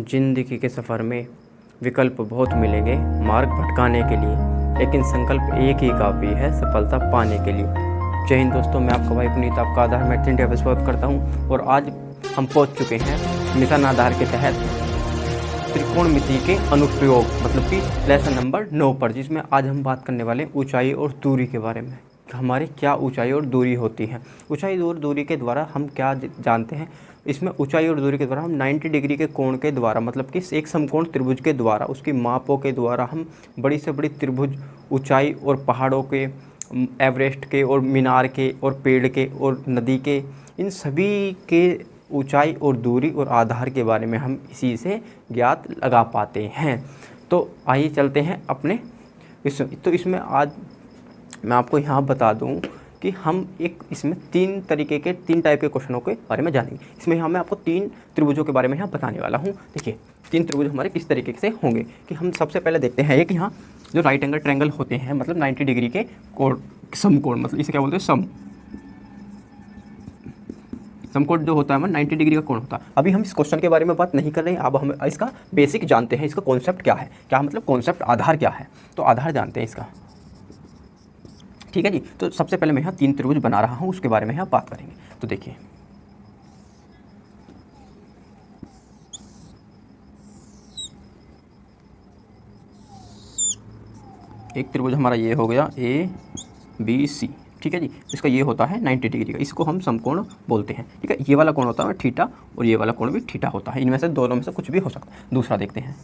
जिंदगी के सफ़र में विकल्प बहुत मिलेंगे मार्ग भटकाने के लिए, लेकिन संकल्प एक ही काफ़ी है सफलता पाने के लिए। जय हिंद दोस्तों, मैं आपका भाई पुनीत, आपका आधार मैथ इंडिया पे स्वागत करता हूं। और आज हम पहुंच चुके हैं मिशन आधार के तहत त्रिकोणमिति के अनुप्रयोग मतलब कि लेसन नंबर 9 पर, जिसमें आज हम बात करने वाले ऊंचाई और दूरी के बारे में। हमारे क्या ऊंचाई और दूरी होती है, ऊंचाई और दूरी के द्वारा हम क्या जानते हैं। इसमें ऊंचाई और दूरी के द्वारा हम 90 डिग्री के कोण के द्वारा मतलब कि एक समकोण त्रिभुज के द्वारा उसकी मापों के द्वारा हम बड़ी से बड़ी त्रिभुज ऊंचाई और पहाड़ों के, एवरेस्ट के और मीनार के और पेड़ के और नदी के, इन सभी के ऊंचाई और दूरी और आधार के बारे में हम इसी से ज्ञात लगा पाते हैं। तो आइए चलते हैं अपने इसमें आज मैं आपको यहाँ बता दूँ कि हम इसमें तीन टाइप के क्वेश्चनों के बारे में जानेंगे। इसमें यहाँ मैं आपको 3 त्रिभुजों के बारे में यहाँ बताने वाला हूँ। देखिए 3 त्रिभुज हमारे किस तरीके से होंगे कि हम सबसे पहले देखते हैं एक यहाँ जो राइट एंगल ट्रायंगल होते हैं, मतलब 90 डिग्री के कोण, समकोण, मतलब इसे क्या बोलते हैं, समकोण जो होता है हमारा 90 डिग्री का कोण होता है। अभी हम इस क्वेश्चन के बारे में बात नहीं कर रहे हैं, अब हम इसका बेसिक जानते हैं, इसका कॉन्सेप्ट क्या है, क्या मतलब कॉन्सेप्ट आधार क्या है, तो आधार जानते हैं इसका। ठीक है जी। तो सबसे पहले मैं यहाँ 3 त्रिभुज बना रहा हूँ, उसके बारे में यहाँ बात करेंगे। तो देखिए एक त्रिभुज हमारा ये हो गया ABC, ठीक है जी। इसका ये होता है 90 डिग्री का, इसको हम समकोण बोलते हैं। ठीक है, ये वाला कोण होता है थीटा और ये वाला कोण भी थीटा होता है। इनमें से दोनों में से कुछ भी हो सकता है। दूसरा देखते हैं,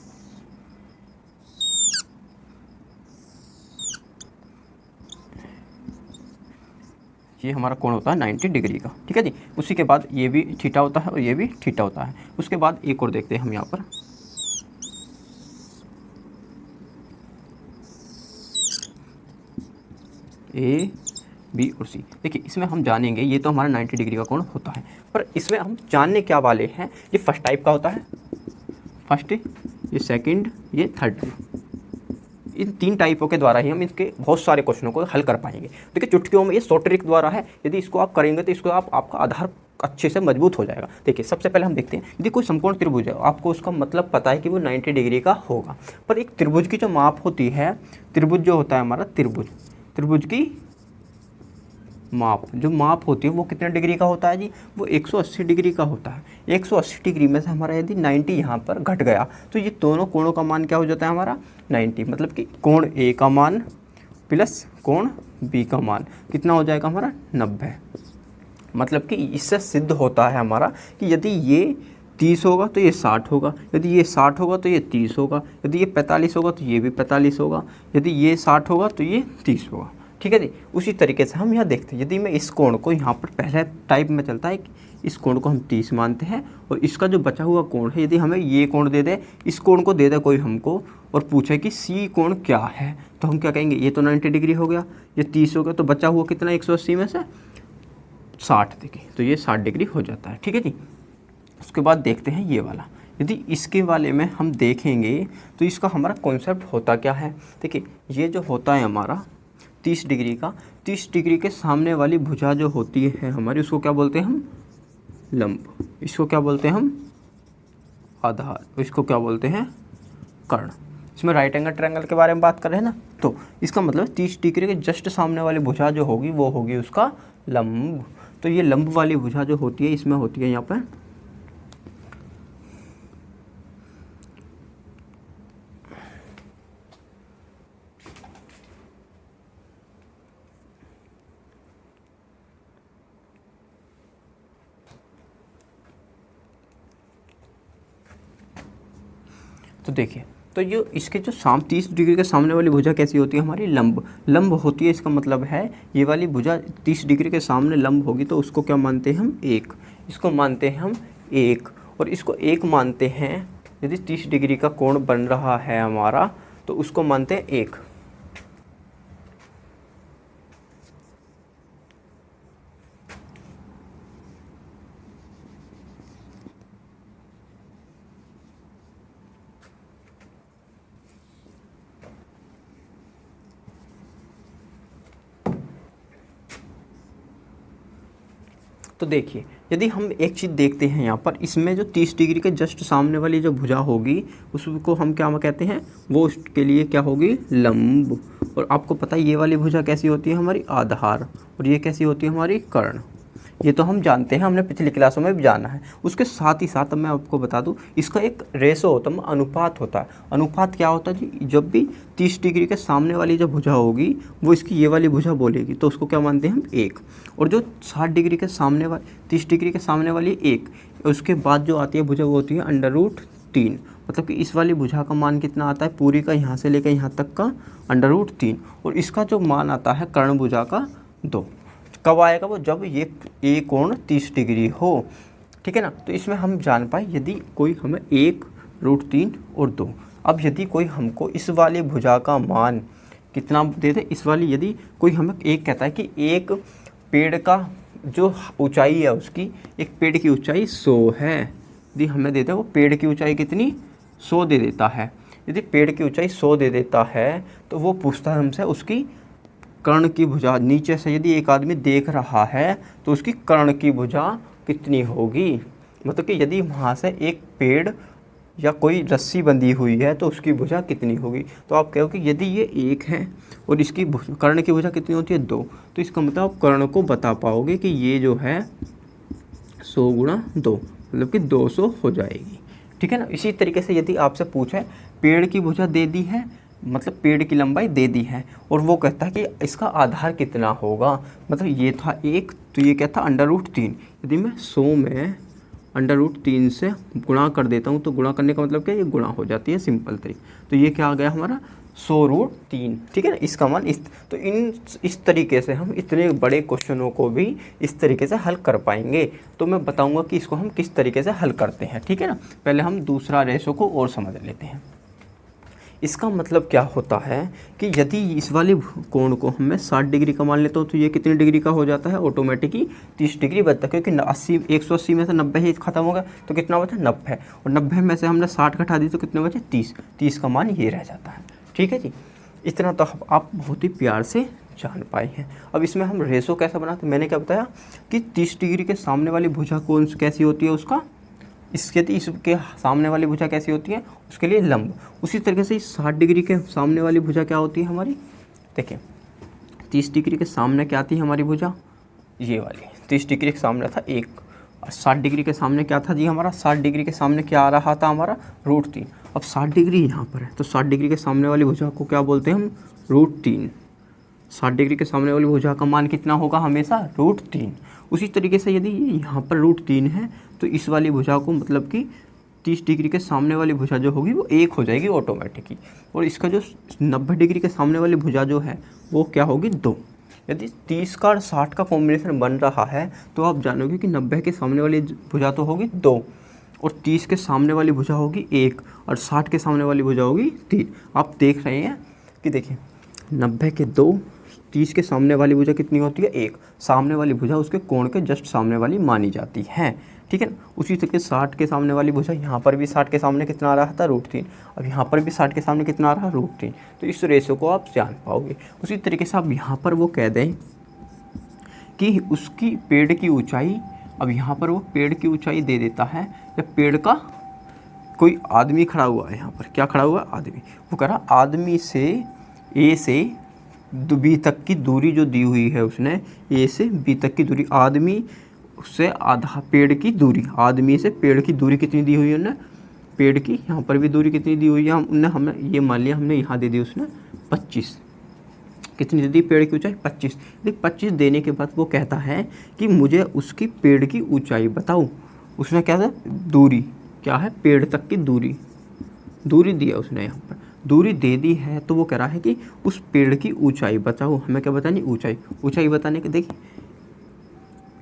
ये हमारा कोण होता है 90 डिग्री का। ठीक है जी। उसी के बाद ये भी थीटा होता है और ये भी थीटा होता है। उसके बाद एक और देखते हैं हम यहाँ पर, A, B और C। देखिए इसमें हम जानेंगे, ये तो हमारा 90 डिग्री का कोण होता है, पर इसमें हम जानने क्या वाले हैं। ये फर्स्ट टाइप का होता है, फर्स्ट, ये सेकंड, ये थर्ड। इन 3 टाइपों के द्वारा ही हम इसके बहुत सारे क्वेश्चनों को हल कर पाएंगे। देखिए चुटकियों में ये शॉर्ट ट्रिक द्वारा है, यदि इसको आप करेंगे तो इसको आपका आधार अच्छे से मजबूत हो जाएगा। देखिए सबसे पहले हम देखते हैं, यदि कोई समकोण त्रिभुज है, आपको उसका मतलब पता है कि वो 90 डिग्री का होगा, पर एक त्रिभुज की जो माप होती है, त्रिभुज जो होता है हमारा त्रिभुज की जो माप होती है वो कितने डिग्री का होता है जी, वो 180 डिग्री का होता है। 180 डिग्री में से हमारा यदि 90 यहाँ पर घट गया तो ये दोनों कोणों का मान क्या हो जाता है हमारा 90, मतलब कि कोण A का मान प्लस कोण B का मान कितना हो जाएगा हमारा 90। मतलब कि इससे सिद्ध होता है हमारा कि यदि ये 30 होगा तो ये 60 होगा, यदि ये 60 होगा तो ये 30 होगा, यदि ये 45 होगा तो ये भी 45 होगा, यदि ये 60 होगा तो ये 30 होगा। ठीक है जी। उसी तरीके से हम यहाँ देखते हैं, यदि मैं इस कोण को यहाँ पर पहले टाइप में चलता है कि इस कोण को हम 30 मानते हैं और इसका जो बचा हुआ कोण है, यदि हमें ये कोण दे दे, इस कोण को दे दे कोई हमको और पूछे कि C कोण क्या है, तो हम क्या कहेंगे, ये तो 90 डिग्री हो गया, ये 30 हो गया, तो बचा हुआ कितना 180 में से 60, देखिए तो ये 60 डिग्री हो जाता है। ठीक है जी। उसके बाद देखते हैं ये वाला, यदि इसके वाले में हम देखेंगे तो इसका हमारा कॉन्सेप्ट होता क्या है। देखिए ये जो होता है हमारा 30 डिग्री का, 30 डिग्री के सामने वाली भुजा जो होती है हमारी, उसको क्या बोलते हैं हम, लंब। इसको क्या बोलते हैं हम, आधार। इसको क्या बोलते हैं, कर्ण। इसमें राइट एंगल ट्रायंगल के बारे में बात कर रहे हैं ना, तो इसका मतलब 30 डिग्री के जस्ट सामने वाली भुजा जो होगी वो होगी उसका लंब। तो ये लंब वाली भुजा जो होती है इसमें होती है यहाँ पर तो देखिए, तो ये इसके जो 30 डिग्री के सामने वाली भुजा कैसी होती है हमारी, लंब होती है। इसका मतलब है ये वाली भुजा 30 डिग्री के सामने लंब होगी तो उसको क्या मानते हैं हम, 1। इसको मानते हैं हम 1 और इसको 1 मानते हैं। यदि 30 डिग्री का कोण बन रहा है हमारा तो उसको मानते हैं 1। तो देखिए यदि हम एक चीज़ देखते हैं यहाँ पर, इसमें जो 30 डिग्री के जस्ट सामने वाली जो भुजा होगी उसको हम क्या कहते हैं, वो उसके लिए क्या होगी, लंब। और आपको पता है ये वाली भुजा कैसी होती है हमारी, आधार, और ये कैसी होती है हमारी, कर्ण। ये तो हम जानते हैं, हमने पिछली क्लासों में भी जाना है। उसके साथ ही साथ मैं आपको बता दूं, इसका एक रेशो होता है, अनुपात होता है। अनुपात क्या होता है जी, जब भी 30 डिग्री के सामने वाली जो भुजा होगी वो इसकी ये वाली भुजा बोलेगी तो उसको क्या मानते हैं हम, 1। और जो 60 डिग्री के सामने वाली, 30 डिग्री के सामने वाली 1, उसके बाद जो आती है भुजा वो होती है √3। मतलब कि इस वाली भुजा का मान कितना आता है, पूरी का यहाँ से लेकर यहाँ तक का √3। और इसका जो मान आता है कर्ण भुजा का 2। कब आएगा वो, जब ये कोण 30 डिग्री हो, ठीक है ना। तो इसमें हम जान पाए यदि कोई हमें 1, √3 और 2। अब यदि कोई हमको इस वाली भुजा का मान कितना दे दे, इस वाली यदि कोई हमें एक कहता है कि एक पेड़ का जो ऊंचाई है उसकी, एक पेड़ की ऊंचाई 100 है, यदि हमें देता है वो पेड़ की ऊंचाई कितनी, 100 दे देता है। यदि पेड़ की ऊंचाई 100 दे देता है तो वो पूछता है हमसे उसकी कर्ण की भुजा, नीचे से यदि एक आदमी देख रहा है तो उसकी कर्ण की भुजा कितनी होगी। मतलब कि यदि वहाँ से एक पेड़ या कोई रस्सी बंधी हुई है तो उसकी भुजा कितनी होगी। तो आप कहोगे कि यदि ये 1 है और इसकी कर्ण की भुजा कितनी होती है, 2, तो इसका मतलब आप कर्ण को बता पाओगे कि ये जो है 100 × 2 मतलब कि 200 हो जाएगी, ठीक है ना। इसी तरीके से यदि आपसे पूछे पेड़ की भुजा दे दी है, मतलब पेड़ की लंबाई दे दी है, और वो कहता है कि इसका आधार कितना होगा, मतलब ये था 1 तो ये क्या था √3। यदि मैं 100 में √3 से गुणा कर देता हूँ तो गुणा करने का मतलब क्या, ये गुणा हो जाती है सिंपल तरीके। तो ये क्या आ गया हमारा 100√3, ठीक है ना। इसका मान इस तरीके से हम इतने बड़े क्वेश्चनों को भी इस तरीके से हल कर पाएंगे। तो मैं बताऊँगा कि इसको हम किस तरीके से हल करते हैं, ठीक है ना। पहले हम दूसरा रेशो को और समझ लेते हैं। इसका मतलब क्या होता है कि यदि इस वाले कोण को हमें 60 डिग्री का मान लेते हो तो ये कितनी डिग्री का हो जाता है, ऑटोमेटिक ही 30 डिग्री बचता है, क्योंकि 180 में से 90 ही ख़त्म हो गया तो कितना बचा, 90। और 90 में से हमने 60 घटा दी तो कितने बचे, 30 का मान ये रह जाता है, ठीक है जी। इतना तो आप बहुत ही प्यार से जान पाए हैं। अब इसमें हम रेशो कैसा बनाते, मैंने क्या बताया कि 30 डिग्री के सामने वाली भुजा कौन कैसी होती है उसका, इसके सामने वाली भुजा कैसी होती है, उसके लिए लंब। उसी तरीके से 60 डिग्री के सामने वाली भुजा क्या होती है हमारी, देखिए 30 डिग्री के सामने क्या आती है हमारी भुजा, ये वाली 30 डिग्री के सामने था 1, और 60 डिग्री के सामने क्या था जी हमारा, 60 डिग्री के सामने क्या आ रहा था हमारा, √3। अब 60 डिग्री यहाँ पर है तो 60 डिग्री के सामने वाली भुजा को क्या बोलते हैं हम, √3। 60 डिग्री के सामने वाली भुजा का मान कितना होगा, हमेशा √3। उसी तरीके से यदि यहाँ पर √3 है तो इस वाली भुजा को मतलब कि 30 डिग्री के सामने वाली भुजा जो होगी वो 1 हो जाएगी ऑटोमेटिकली। और इसका जो 90 डिग्री के सामने वाली भुजा जो है वो क्या होगी, 2। यदि 30 का और 60 का कॉम्बिनेशन बन रहा है तो आप जानोगे कि 90 के सामने वाली भुजा तो होगी 2, और 30 के सामने वाली भुजा होगी 1, और 60 के सामने वाली भुजा होगी 3। आप देख रहे हैं कि देखिए 90 के 2, 30 के सामने वाली भुजा कितनी होती है, 1। सामने वाली भुजा उसके कोण के जस्ट सामने वाली मानी जाती है, ठीक है ना। उसी तरीके 60 के सामने वाली भुजा, यहाँ पर भी 60 के सामने कितना आ रहा था, √3। अब यहाँ पर भी 60 के सामने कितना आ रहा है, √3। तो इस रेशो को आप जान पाओगे। उसी तरीके से आप यहाँ पर वो कह दें कि उसकी पेड़ की ऊंचाई, अब यहाँ पर वो पेड़ की ऊंचाई दे देता है, जब पेड़ का कोई आदमी खड़ा हुआ है, यहाँ पर क्या खड़ा हुआ है, आदमी। वो कह रहा आदमी से ए से बी तक की दूरी जो दी हुई है उसने, ए से बी तक की दूरी, आदमी से आधा पेड़ की दूरी, आदमी से पेड़ की दूरी कितनी दी हुई है उन्होंने, पेड़ की यहाँ पर भी दूरी कितनी दी हुई है, हमने ये मान लिया, हमने यहाँ दे दी उसने 25। कितनी दे दी पेड़ की ऊंचाई, 25। 25 देने के बाद वो कहता है कि मुझे उसकी पेड़ की ऊंचाई बताओ। उसने क्या था, दूरी क्या है, पेड़ तक की दूरी दिया उसने, यहाँ पर दूरी दे दी है। तो वो कह रहा है कि उस पेड़ की ऊंचाई बताओ। हमें क्या बतानी, ऊंचाई बताने के, देखिए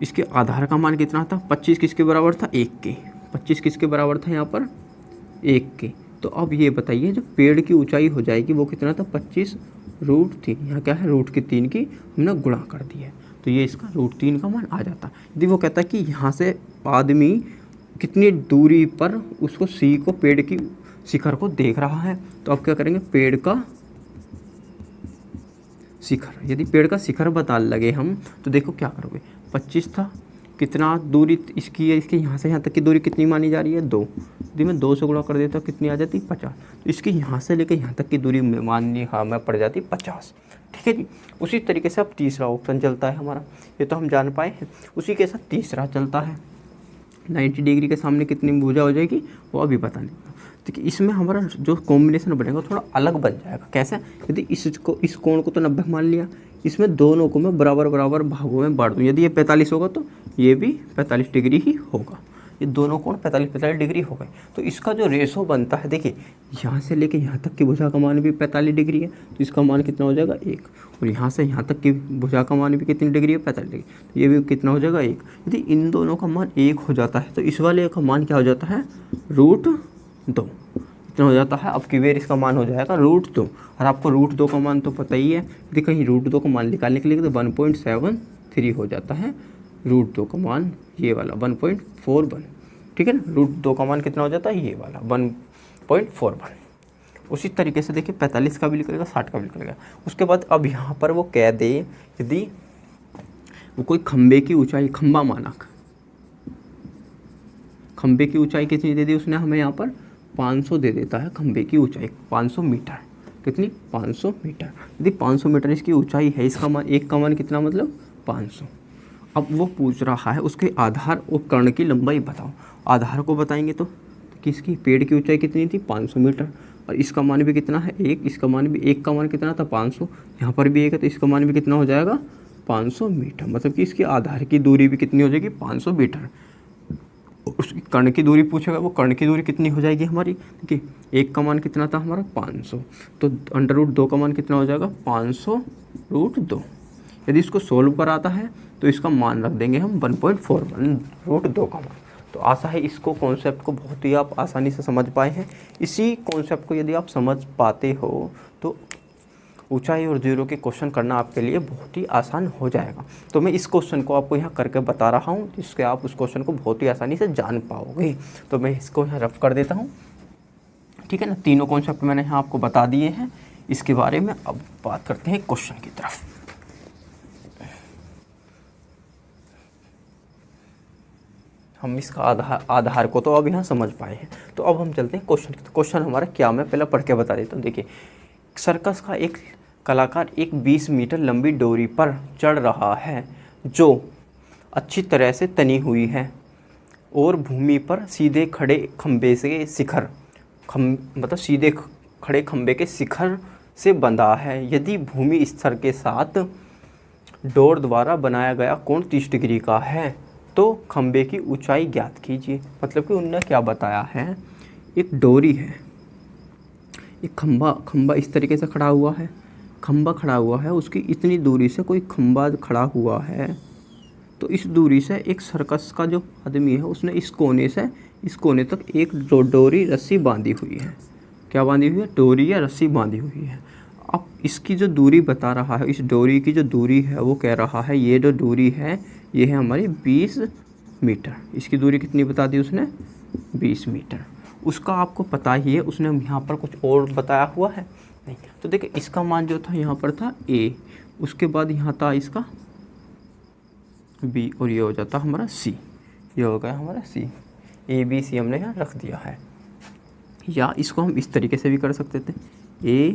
इसके आधार का मान कितना था, 25 किसके बराबर था, 1 के। 25 किसके बराबर था यहाँ पर, 1 के। तो अब ये बताइए जो पेड़ की ऊंचाई हो जाएगी वो कितना था, 25 √3। यहाँ क्या है, √3 की हमने गुणा कर दी है तो ये इसका √3 का मान आ जाता। यदि वो कहता है कि यहाँ से आदमी कितनी दूरी पर उसको सी को, पेड़ की शिखर को देख रहा है, तो आप क्या करेंगे, पेड़ का शिखर, यदि पेड़ का शिखर बता लगे हम तो देखो क्या करोगे, 25 था, कितना दूरी इसकी है, इसके यहाँ से यहाँ तक की दूरी कितनी मानी जा रही है 2। यदि मैं 2 से गुणा कर देता हूँ कितनी आ जाती 50। तो इसकी यहाँ से लेकर यहाँ तक की दूरी माननी हमें पड़ जाती 50। ठीक है जी। उसी तरीके से अब तीसरा ऑप्शन चलता है हमारा, ये तो हम जान पाए हैं। उसी के साथ तीसरा चलता है 90 डिग्री के सामने कितनी भुजा हो जाएगी वो अभी पता नहीं। देखिए इसमें हमारा जो कॉम्बिनेशन बनेगा थोड़ा अलग बन जाएगा। कैसे? यदि इस कोण को तो 90 मान लिया, इसमें दोनों को मैं बराबर बराबर भागों में बांट दूँ। यदि ये 45 होगा तो ये भी 45 डिग्री ही होगा। ये दोनों कोण 45 डिग्री हो गए। तो इसका जो रेशो बनता है, देखिए यहाँ से लेके यहाँ तक की भुजा का मान भी 45 डिग्री है, तो इसका मान कितना हो जाएगा 1। और यहाँ से यहाँ तक की भुजा का मान भी कितनी डिग्री है 45 डिग्री, तो ये भी कितना हो जाएगा 1। यदि इन दोनों का मान 1 हो जाता है तो इस वाले का मान क्या हो जाता है √2 इतना हो जाता है। अब की बेर इसका मान हो जाएगा √2। और आपको √2 का मान तो पता ही है, यदि कहीं √2 का मान निकालने के लिए तो 1.73 हो जाता है √2 का मान, ये वाला 1.41। ठीक है ना, √2 का मान कितना हो जाता है ये वाला 1.41। उसी तरीके से देखिए 45 का भी निकलेगा, 60 का भी निकलेगा। उसके बाद अब यहाँ पर वो कह दे यदि वो कोई खंबे की ऊंचाई, खंबा मानक खंबे की ऊंचाई कितनी दे दी उसने हमें, यहाँ पर 500 दे देता है खंबे की ऊंचाई, 500 मीटर। कितनी? 500 मीटर। यदि 500 मीटर इसकी ऊंचाई है, इसका मान, एक का मान कितना मतलब 500। अब वो पूछ रहा है उसके आधार और कर्ण की लंबाई बताओ। आधार को बताएंगे तो किसकी, पेड़ की ऊंचाई कितनी थी 500 मीटर, और इसका मान भी कितना है 1, इसका मान भी 1 का मान कितना था 500, यहाँ पर भी 1 है तो इसका मान भी कितना हो जाएगा 500 मीटर। मतलब कि इसके आधार की दूरी भी कितनी हो जाएगी 500 मीटर। उसकी कर्ण की दूरी पूछेगा, वो कर्ण की दूरी कितनी हो जाएगी हमारी, देखिए 1 का मान कितना था हमारा 500, तो √2 का मान कितना हो जाएगा 500√2। यदि इसको सोल्व कराता है तो इसका मान रख देंगे हम 1.41 √2 का मान। तो आशा है इसको कॉन्सेप्ट को बहुत ही आप आसानी से समझ पाए हैं। इसी कॉन्सेप्ट को यदि आप समझ पाते हो तो ऊंचाई और जीरो के क्वेश्चन करना आपके लिए बहुत ही आसान हो जाएगा। तो मैं इस क्वेश्चन को आपको यहाँ करके बता रहा हूँ जिससे आप उस क्वेश्चन को बहुत ही आसानी से जान पाओगे। तो मैं इसको यहाँ रफ कर देता हूँ। ठीक है ना, तीनों कॉन्सेप्ट मैंने यहाँ आपको बता दिए हैं इसके बारे में। अब बात करते हैं क्वेश्चन की तरफ। हम इसका आधार को तो अब यहाँ समझ पाए हैं, तो अब हम चलते हैं क्वेश्चन की। क्वेश्चन हमारा क्या, मैं पहले पढ़ के बता देता हूँ। देखिए सर्कस का एक कलाकार एक 20 मीटर लंबी डोरी पर चढ़ रहा है जो अच्छी तरह से तनी हुई है और भूमि पर सीधे खड़े खंबे से शिखर मतलब सीधे खड़े खंबे के शिखर से बंधा है। यदि भूमि स्तर के साथ डोर द्वारा बनाया गया कोण 30 डिग्री का है तो खंबे की ऊंचाई ज्ञात कीजिए। मतलब कि उन्होंने क्या बताया है, एक डोरी है, एक खंबा इस तरीके से खड़ा हुआ है, खंबा खड़ा हुआ है, उसकी इतनी दूरी से कोई खंबा खड़ा हुआ है, तो इस दूरी से एक सर्कस का जो आदमी है उसने इस कोने तक एक डोरी रस्सी बांधी हुई है। क्या बांधी हुई है? डोरी या रस्सी बांधी हुई है। अब इसकी जो दूरी बता रहा है, इस डोरी की जो दूरी है वो कह रहा है ये जो दूरी है ये है हमारी 20 मीटर। इसकी दूरी कितनी बता दी उसने? 20 मीटर। उसका आपको पता ही है, उसने यहाँ पर कुछ और बताया हुआ है नहीं। तो देखिए इसका मान जो था यहाँ पर था A, उसके बाद यहाँ था इसका B और ये हो जाता हमारा C। ये हो गया हमारा C। A B C हमने यहाँ रख दिया है। या इसको हम इस तरीके से भी कर सकते थे, A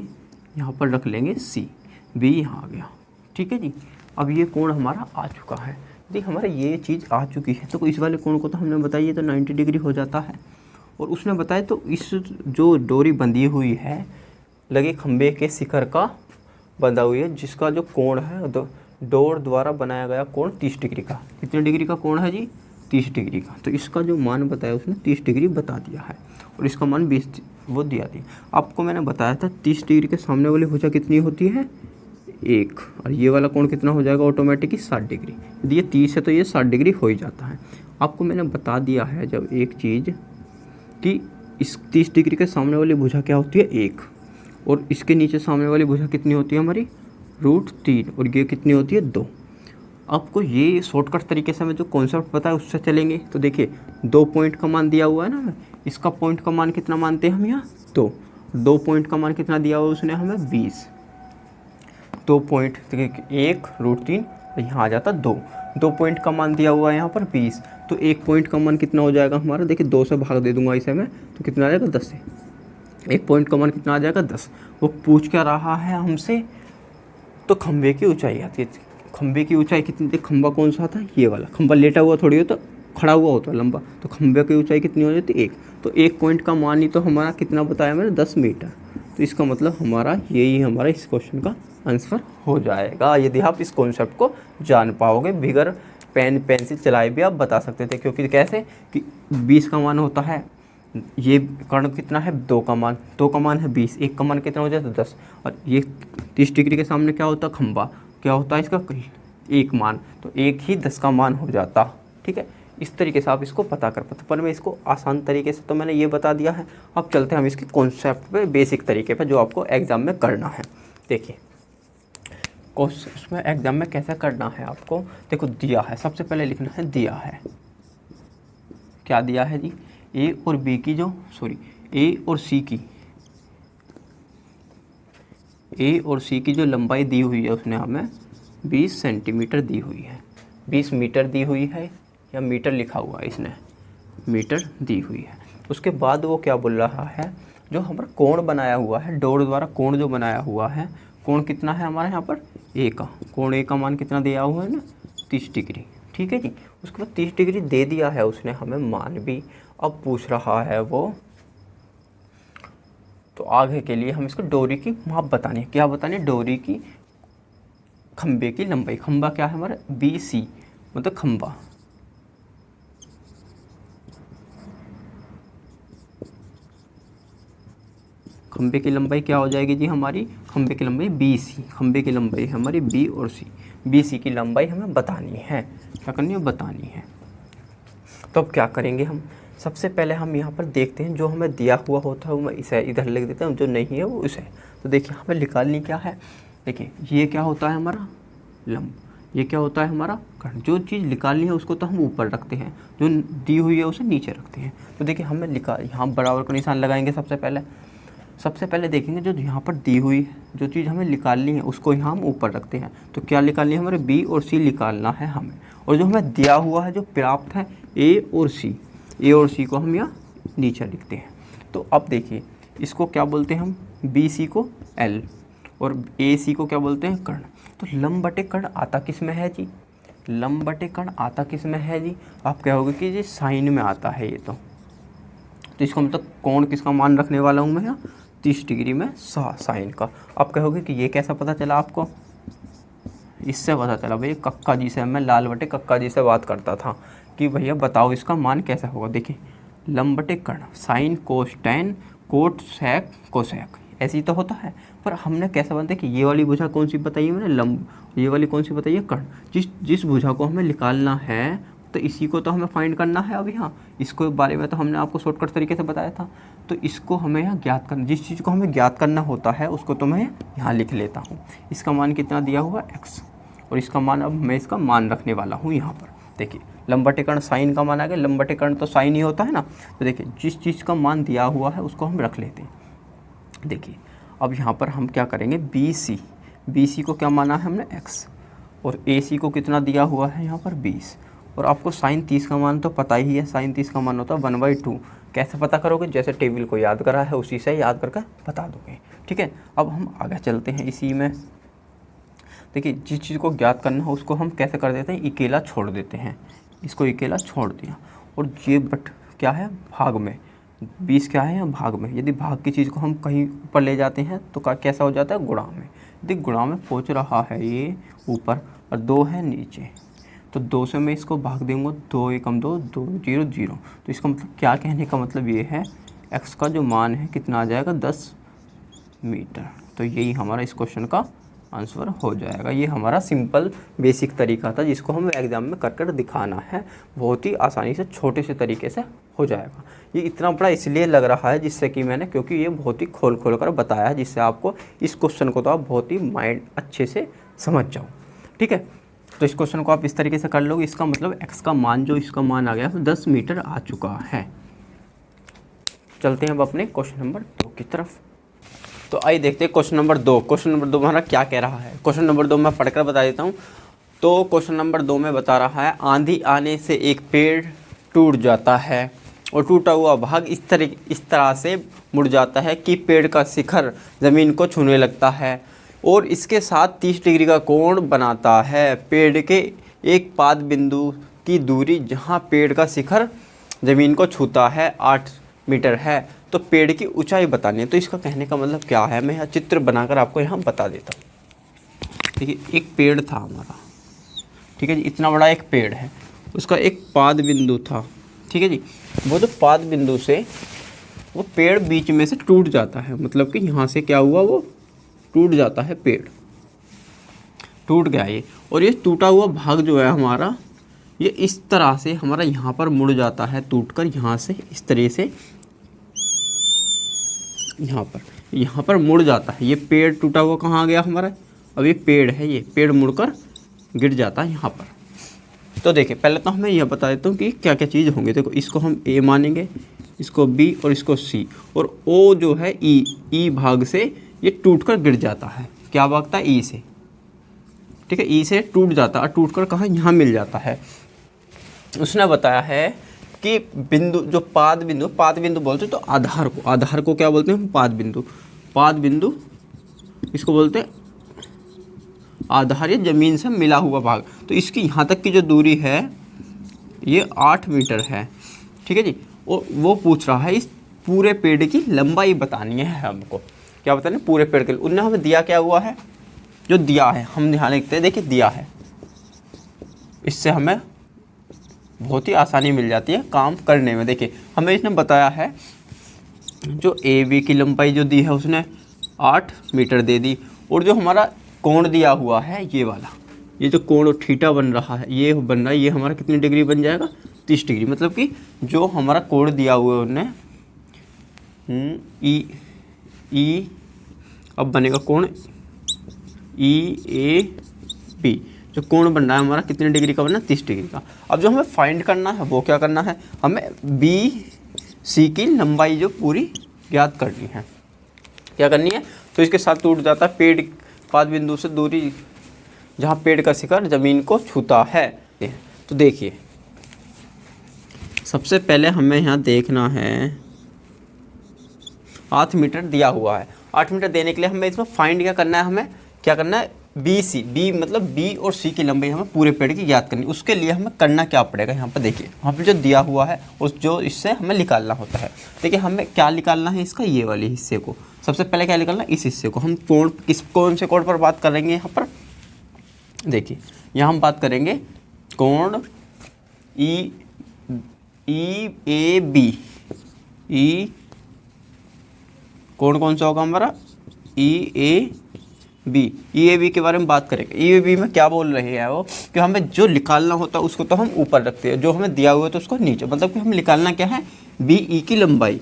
यहाँ पर रख लेंगे C, B यहाँ आ गया। ठीक है जी। अब ये कोण हमारा आ चुका है। यदि हमारा ये चीज़ आ चुकी है तो इस वाले कोण को तो हमने बताइए तो 90 डिग्री हो जाता है। और उसने बताया तो इस जो डोरी बंधी हुई है लगे खंबे के शिखर का बंधा हुई है जिसका जो कोण है डोर द्वारा बनाया गया कोण 30 डिग्री का। कितने डिग्री का कोण है जी? 30 डिग्री का। तो इसका जो मान बताया उसने 30 डिग्री बता दिया है और इसका मान 20 वो दिया दिया। आपको मैंने बताया था 30 डिग्री के सामने वाली भुजा कितनी होती है 1, और ये वाला कोण कितना हो जाएगा ऑटोमेटिक ही 60 डिग्री। यदि ये 30 है तो ये 60 डिग्री हो ही जाता है। आपको मैंने बता दिया है जब एक चीज़ कि इस 30 डिग्री के सामने वाली भुजा क्या होती है 1, और इसके नीचे सामने वाली भुजा कितनी होती है हमारी √3, और ये कितनी होती है 2। आपको ये शॉर्टकट तरीके से हमें जो कॉन्सेप्ट पता है उससे चलेंगे। तो देखिए 2 पॉइंट का मान दिया हुआ है ना, इसका पॉइंट का मान कितना मानते हैं हम यहाँ 2 पॉइंट का मान कितना दिया हुआ उसने हमें 20। 2 पॉइंट 1 √3 यहाँ आ जाता 2। 2 पॉइंट का मान दिया हुआ है यहाँ पर 20, तो 1 पॉइंट का मान कितना हो जाएगा हमारा, देखिए 2 से भाग दे दूंगा इसे मैं, तो कितना आ जाएगा 10 से, 1 पॉइंट का मान कितना आ जाएगा 10। वो पूछ क्या रहा है हमसे, तो खंबे की ऊंचाई आती है, खंबे की ऊंचाई कितनी थी, खंबा कौन सा था, ये वाला खंबा, लेटा हुआ थोड़ी होता, खड़ा हुआ होता लंबा, तो खंबे की ऊंचाई कितनी हो जाती 1, तो 1 पॉइंट का मान ही तो हमारा कितना बताया मैंने 10 मीटर। तो इसका मतलब हमारा यही हमारा इस क्वेश्चन का आंसर हो जाएगा, यदि आप इस कॉन्सेप्ट को जान पाओगे। बिगर पेन पेंसिल चलाए भी आप बता सकते थे, क्योंकि कैसे कि 20 का मान होता है, ये कर्ण कितना है 2 का मान, 2 का मान है 20, 1 का मान कितना हो जाता है 10, और ये 30 डिग्री के सामने क्या होता है खंबा, क्या होता है इसका 1 मान, तो 1 ही 10 का मान हो जाता। ठीक है, इस तरीके से आप इसको पता कर पाते, पर मैं इसको आसान तरीके से तो मैंने ये बता दिया है। अब चलते हैं हम इसके कॉन्सेप्ट पे, बेसिक तरीके पे, जो आपको एग्जाम में करना है। देखिए उसमें एग्जाम में कैसे करना है आपको, देखो दिया है, सबसे पहले लिखना है दिया है, क्या दिया है जी, ए और बी की जो ए और सी की जो लंबाई दी हुई है उसने हमें 20 सेंटीमीटर दी हुई है, 20 मीटर दी हुई है, या मीटर लिखा हुआ है इसने, मीटर दी हुई है। उसके बाद वो क्या बोल रहा है, जो हमारा कोण बनाया हुआ है, डोर द्वारा कोण जो बनाया हुआ है, कोण कितना है हमारे यहाँ पर ए का, कोण ए का मान कितना दिया हुआ है ना 30 डिग्री। ठीक है जी, उसके बाद 30 डिग्री दे दिया है उसने हमें मान भी। अब पूछ रहा है वो, तो आगे के लिए हम इसको डोरी की माप बतानी है, क्या बतानी है, डोरी की खंबे की लंबाई, खंबा क्या है हमारा BC, मतलब खंबा, खंबे की लंबाई क्या हो जाएगी जी हमारी, खंबे की लंबाई BC, खंबे की लंबाई है हमारी B और C, BC की लंबाई हमें बतानी है, क्या करनी है, बतानी है। तो अब क्या करेंगे हम, सबसे पहले हम यहाँ पर देखते हैं, जो हमें दिया हुआ होता है वो मैं इसे इधर लिख देता हूँ, जो नहीं है वो इसे। तो देखिए हमें निकालनी क्या है, देखिए ये क्या होता है हमारा लंब, ये क्या होता है हमारा कर्ण, जो चीज़ निकालनी है उसको तो हम ऊपर रखते हैं, जो दी हुई है उसे नीचे रखते हैं। तो देखिए हमें यहाँ बराबर का निशान लगाएंगे, सबसे पहले देखेंगे जो यहाँ पर दी हुई है, जो चीज़ हमें निकालनी है उसको यहाँ हम ऊपर रखते हैं। तो क्या निकालनी है हमारे B और C निकालना है हमें, और जो हमें दिया हुआ है जो प्राप्त है A और C को हम यहाँ नीचे लिखते हैं। तो अब देखिए इसको क्या बोलते हैं हम, BC को L और AC को क्या बोलते हैं कर्ण। तो लंब बटे कर्ण आता किस में है जी, लंब बटे कर्ण आता किस में है जी, आप कहोगे कि जी साइन में आता है ये, तो इसको मतलब कोण किसका मान रखने वाला हूँ मैं यहाँ 30 डिग्री में साइन का। आप कहोगे कि ये कैसा पता चला आपको, इससे पता चला भैया कक्का जी से, मैं लाल बटे कक्का जी से बात करता था कि भैया बताओ इसका मान कैसा होगा। देखिए लंब बटे कर्ण, sine cos tan cot sec cosec, ऐसे ही तो होता है, पर हमने कैसा बनता है कि ये वाली भुजा कौन सी बताई है मैंने लंब, ये वाली कौन सी बताई है कर्ण। जिस भुजा को हमें निकालना है तो इसी को तो हमें फाइंड करना है। अब यहाँ इसको बारे में तो हमने आपको शॉर्टकट तरीके से बताया था, तो इसको हमें यहाँ ज्ञात करना, जिस चीज़ को हमें ज्ञात करना होता है उसको तो मैं यहाँ लिख लेता हूँ। इसका मान कितना दिया हुआ x, और इसका मान अब मैं इसका मान रखने वाला हूँ यहाँ पर। देखिए लंब बटे कर्ण साइन का मान आ गया, लंब बटे कर्ण तो साइन ही होता है ना। तो देखिए जिस चीज़ का मान दिया हुआ है उसको हम रख लेते हैं। देखिए अब यहाँ पर हम क्या करेंगे, BC को क्या माना है हमने x, और AC को कितना दिया हुआ है यहाँ पर 20, और आपको साइन 30 का मान तो पता ही है, साइन 30 का मान होता है 1/2। कैसे पता करोगे, जैसे टेबल को याद करा है उसी से याद करके बता दोगे। ठीक है, अब हम आगे चलते हैं इसी में। देखिए जिस चीज़ को ज्ञात करना हो उसको हम कैसे कर देते हैं, अकेला छोड़ देते हैं, इसको अकेला छोड़ दिया, और ये बट क्या है भाग में, 20 क्या है भाग में। यदि भाग की चीज़ को हम कहीं ऊपर ले जाते हैं तो कैसा हो जाता है गुणा में। यदि गुणा में पहुँच रहा है ये ऊपर और 2 है नीचे, तो 2 से मैं इसको भाग दूँगा, 2 एकम 2, 2 0 0। तो इसका मतलब क्या कहने का मतलब ये है, x का जो मान है कितना आ जाएगा 10 मीटर। तो यही हमारा इस क्वेश्चन का आंसर हो जाएगा। ये हमारा सिंपल बेसिक तरीका था जिसको हमें एग्ज़ाम में कर कर दिखाना है, बहुत ही आसानी से छोटे से तरीके से हो जाएगा। ये इतना बड़ा इसलिए लग रहा है जिससे कि मैंने, क्योंकि ये बहुत ही खोल कर बताया है, जिससे आपको इस क्वेश्चन को तो आप बहुत ही माइंड अच्छे से समझ जाओ। ठीक है, तो इस क्वेश्चन को आप इस तरीके से कर लोगे। इसका मतलब x का मान जो इसका मान आ गया 10 मीटर आ चुका है। चलते हैं अब अपने क्वेश्चन नंबर 2 की तरफ। तो आइए देखते हैं क्वेश्चन नंबर 2। क्वेश्चन नंबर 2 हमारा क्या कह रहा है। क्वेश्चन नंबर 2 मैं पढ़कर बता देता हूँ। तो क्वेश्चन नंबर 2 में बता रहा है आंधी आने से एक पेड़ टूट जाता है और टूटा हुआ भाग इस तरह से मुड़ जाता है कि पेड़ का शिखर ज़मीन को छूने लगता है और इसके साथ 30 डिग्री का कोण बनाता है। पेड़ के एक पाद बिंदु की दूरी जहां पेड़ का शिखर ज़मीन को छूता है 8 मीटर है। तो पेड़ की ऊंचाई बतानी है। तो इसका कहने का मतलब क्या है, मैं यहाँ चित्र बनाकर आपको यहाँ बता देता हूँ। देखिए, एक पेड़ था हमारा, ठीक है जी, इतना बड़ा एक पेड़ है, उसका एक पाद बिंदु था, ठीक है जी। वो जो पाद बिंदु से वो पेड़ बीच में से टूट जाता है, मतलब कि यहाँ से क्या हुआ, वो टूट जाता है, पेड़ टूट गया ये। और ये टूटा हुआ भाग जो है हमारा, ये इस तरह से हमारा यहाँ पर मुड़ जाता है, टूटकर यहाँ से इस तरह से यहाँ पर मुड़ जाता है। ये पेड़ टूटा हुआ कहाँ आ गया हमारा, अब ये पेड़ है, ये पेड़ मुड़कर गिर जाता है यहाँ पर। तो देखिए, पहले तो हमें यह बता देता हूँ कि क्या क्या चीज़ होंगे। देखो, इसको हम ए मानेंगे, इसको बी और इसको सी, और ओ जो है ई भाग से ये टूटकर गिर जाता है। क्या भागता है, ई से, ठीक है, ई से टूट जाता है, टूटकर कहाँ, यहाँ मिल जाता है। उसने बताया है कि बिंदु जो पाद बिंदु बोलते हैं, तो आधार को क्या बोलते हैं, पाद बिंदु इसको बोलते हैं आधार, ये ज़मीन से मिला हुआ भाग। तो इसकी यहाँ तक की जो दूरी है ये 8 मीटर है, ठीक है जी। और वो पूछ रहा है इस पूरे पेड़ की लंबाई बतानी है हमको। क्या बताना है, पूरे पेड़ के लिए। उन्होंने हमें दिया क्या हुआ है, जो दिया है हम यहाँ लिखते हैं, देखिए दिया है, इससे हमें बहुत ही आसानी मिल जाती है काम करने में। देखिए, हमें इसने बताया है जो ए बी की लंबाई जो दी है उसने 8 मीटर दे दी, और जो हमारा कोण दिया हुआ है ये वाला, ये जो कोण थीटा बन रहा है, ये बन रहा है, ये हमारा कितनी डिग्री बन जाएगा, 30 डिग्री। मतलब कि जो हमारा कोण दिया हुआ है उन्होंने ई अब बनेगा कोण ई ए बी, जो कोण बन रहा है हमारा कितने डिग्री का बनना है, 30 डिग्री का। अब जो हमें फाइंड करना है वो क्या करना है, हमें बी सी की लंबाई जो पूरी ज्ञात करनी है। क्या करनी है, तो इसके साथ टूट जाता है पेड़ पाद बिंदु से दूरी जहाँ पेड़ का शिखर ज़मीन को छूता है। तो देखिए, सबसे पहले हमें यहाँ देखना है 8 मीटर दिया हुआ है। 8 मीटर देने के लिए हमें इसमें फाइंड क्या करना है, हमें क्या करना है, बी मतलब बी और सी की लंबाई हमें पूरे पेड़ की ज्ञात करनी है। उसके लिए हमें करना क्या पड़ेगा, यहाँ पर देखिए, वहाँ पर जो दिया हुआ है उस जो इससे हमें निकालना होता है। देखिए, हमें क्या निकालना है, इसका ये वाले हिस्से को सबसे पहले क्या निकालना है, इस हिस्से को। हम कोण कौन से कोण पर बात करेंगे यहाँ पर, देखिए यहाँ हम बात करेंगे कोण ई ए बी, ई कोण कौन सा होगा हमारा, ई ए बी के बारे में बात करेंगे। ई ए बी में क्या बोल रहे हैं वो, कि हमें जो निकालना होता है उसको तो हम ऊपर रखते हैं, जो हमें दिया हुआ है तो उसको नीचे। मतलब कि हमें निकालना क्या है, बी ई की लंबाई।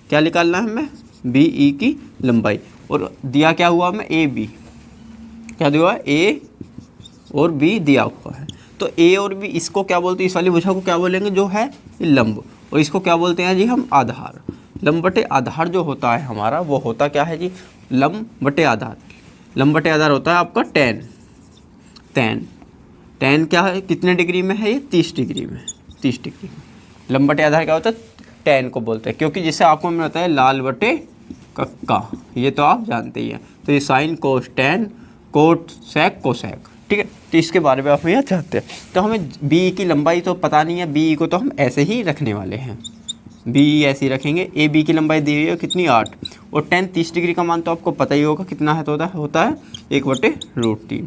क्या निकालना है हमें, बी ई की लंबाई। और दिया क्या हुआ हमें, ए बी, क्या दिया हुआ है, ए और बी दिया हुआ है। तो ए और बी इसको क्या बोलते हैं, इस वाली भुजा को क्या बोलेंगे, जो है लंब, और इसको क्या बोलते हैं जी हम, आधार। लंब बटे आधार जो होता है हमारा, वो होता क्या है जी, लंब बटे आधार। लंब बटे आधार होता है आपका टेन क्या है, कितने डिग्री में है ये, 30 डिग्री में, 30 डिग्री में। लंब बटे आधार क्या होता है, टेन को बोलते हैं, क्योंकि जिससे आपको मिल जाता है लाल बटे कक्का, ये तो आप जानते ही हैं। तो ये sine cos tan cot sec cosec, ठीक है। तो इसके बारे में आप यहाँ चाहते हैं। तो हमें बी की लंबाई तो पता नहीं है, बी को तो हम ऐसे ही रखने वाले हैं, बी ऐसे ही रखेंगे। ए बी की लंबाई दी हुई है कितनी, 8, और टेन 30 डिग्री का मान तो आपको पता ही होगा कितना है, तो होता है 1/√3,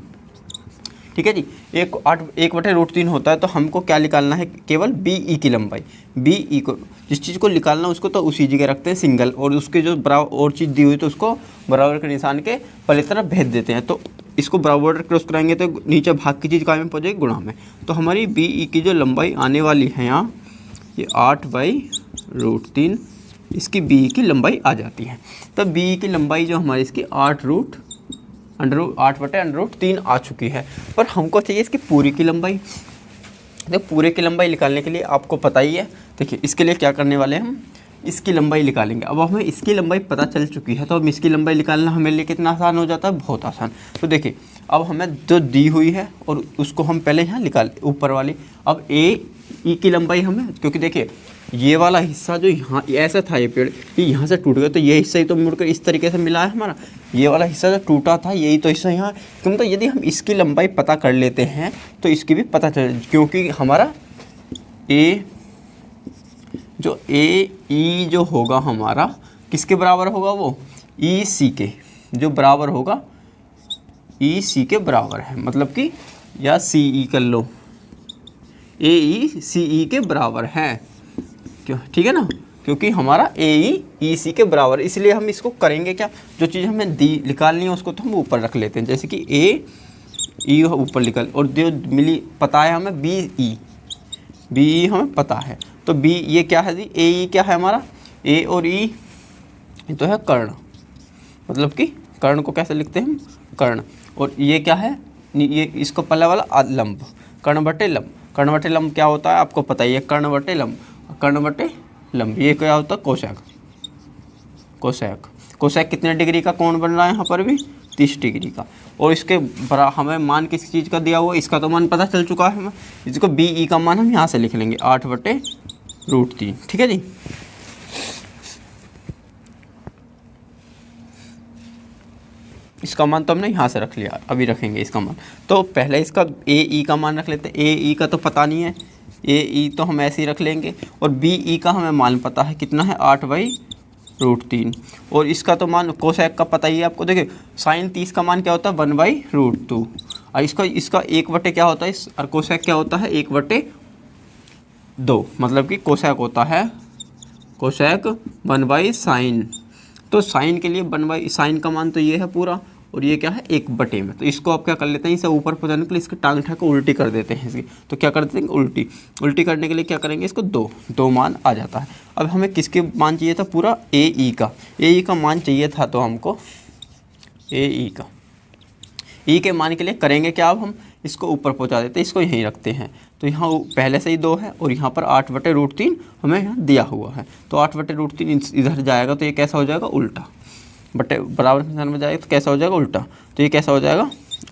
ठीक है जी। 1/√3 होता है। तो हमको क्या निकालना है, केवल बी ई की लंबाई। बी ई को जिस चीज़ को निकालना उसको तो उसी जगह रखते हैं सिंगल, और उसके जो बराबर और चीज़ दी हुई तो उसको बराबर के निशान के पहले तरफ भेज देते हैं। तो इसको बराबर क्रॉस कराएंगे तो नीचे भाग की चीज़ कहाँ में पहुँचेगी, गुणा में। तो हमारी बी ई की जो लंबाई आने वाली है यहाँ, ये 8/√3 इसकी बी की लंबाई आ जाती है। तब बी की लंबाई जो हमारी इसकी 8/√3 आ चुकी है। पर हमको चाहिए इसकी पूरी की लंबाई। तो पूरे की लंबाई निकालने के लिए आपको पता ही है, देखिए इसके लिए क्या करने वाले हैं, हम इसकी लंबाई निकालेंगे। अब हमें इसकी लंबाई पता चल चुकी है, तो अब इसकी लंबाई निकालना हमारे लिए कितना आसान हो जाता है, बहुत आसान। तो देखिए अब हमें जो दी हुई है और उसको हम पहले यहाँ निकाल ऊपर वाली। अब ए ई की लंबाई हमें, क्योंकि देखिए ये वाला हिस्सा जो यहाँ ऐसा था ये पेड़, ये यहाँ से टूट गया, तो ये हिस्सा ही तो मुड़कर इस तरीके से मिला है हमारा। ये वाला हिस्सा जो टूटा था यही तो हिस्सा यहाँ, क्यों तो यदि हम इसकी लंबाई पता कर लेते हैं तो इसकी भी पता चल, क्योंकि हमारा ए जो ए ई जो होगा हमारा किसके बराबर होगा, वो ई सी के जो बराबर होगा, ई सी के बराबर है, मतलब कि या सी ई कर लो, ए ई सी ई के बराबर है, क्यों, ठीक है ना, क्योंकि हमारा ए ई सी के बराबर, इसलिए हम इसको करेंगे क्या, जो चीज़ हमें दी निकालनी है उसको तो हम ऊपर रख लेते हैं, जैसे कि ए ई ऊपर निकल, और जो मिली पता है हमें बी ई हमें पता है, तो बी ये क्या है जी, ए ई क्या है हमारा, ए और ई तो है कर्ण, मतलब कि कर्ण को कैसे लिखते हैं हम, कर्ण, और ये क्या है, ये इसको पहले वाला लंब, कर्ण बटे लंब, कर्ण बटे लंब क्या होता है आपको पता ही है, कर्ण बटे लंब, कर्ण बटे लंब, ये क्या होता है कोसेक, कोसेक, कोसेक कितने डिग्री का कोण बन रहा है यहाँ पर भी 30 डिग्री का, और इसके बड़ा हमें मान किस चीज़ का दिया हुआ, इसका तो मान पता चल चुका है हमें, इसको बी ई का मान हम यहाँ से लिख लेंगे 8/√3, ठीक है जी। इसका मान तो हमने यहाँ से रख लिया, अभी रखेंगे इसका मान, तो पहले इसका ए ई का मान रख लेते हैं, ए ई का तो पता नहीं है, ए ई तो हम ऐसे ही रख लेंगे, और बी ई का हमें मान पता है कितना है 8/√3, और इसका तो मान कोसेक का पता ही है आपको, देखिए साइन 30 का मान क्या होता है 1/√2, और इसका 1/, क्या होता है और कोसेक क्या होता है 1/2, मतलब कि कोसेक होता है, कोसेक 1/sin, तो साइन के लिए 1/sin का मान तो ये है पूरा, और ये क्या है 1/, में, तो इसको आप क्या कर लेते हैं, इसे ऊपर पहुँचाने के लिए इसकी टांग उठा के उल्टी कर देते हैं इसकी, तो क्या कर देते हैं उल्टी करने के लिए क्या करेंगे, इसको दो मान आ जाता है। अब हमें किसके मान चाहिए था, पूरा ए ई का मान चाहिए था, तो हमको ए ई के मान के लिए करेंगे क्या, अब हम इसको ऊपर पहुंचा देते हैं, इसको यहीं रखते हैं, तो यहाँ पहले से ही 2 है, और यहाँ पर 8/√3 हमें यहाँ दिया हुआ है, तो 8/√3 इधर जाएगा तो ये कैसा हो जाएगा उल्टा, बटे बराबर निशान में जाएगा तो कैसा हो जाएगा उल्टा, तो ये कैसा हो जाएगा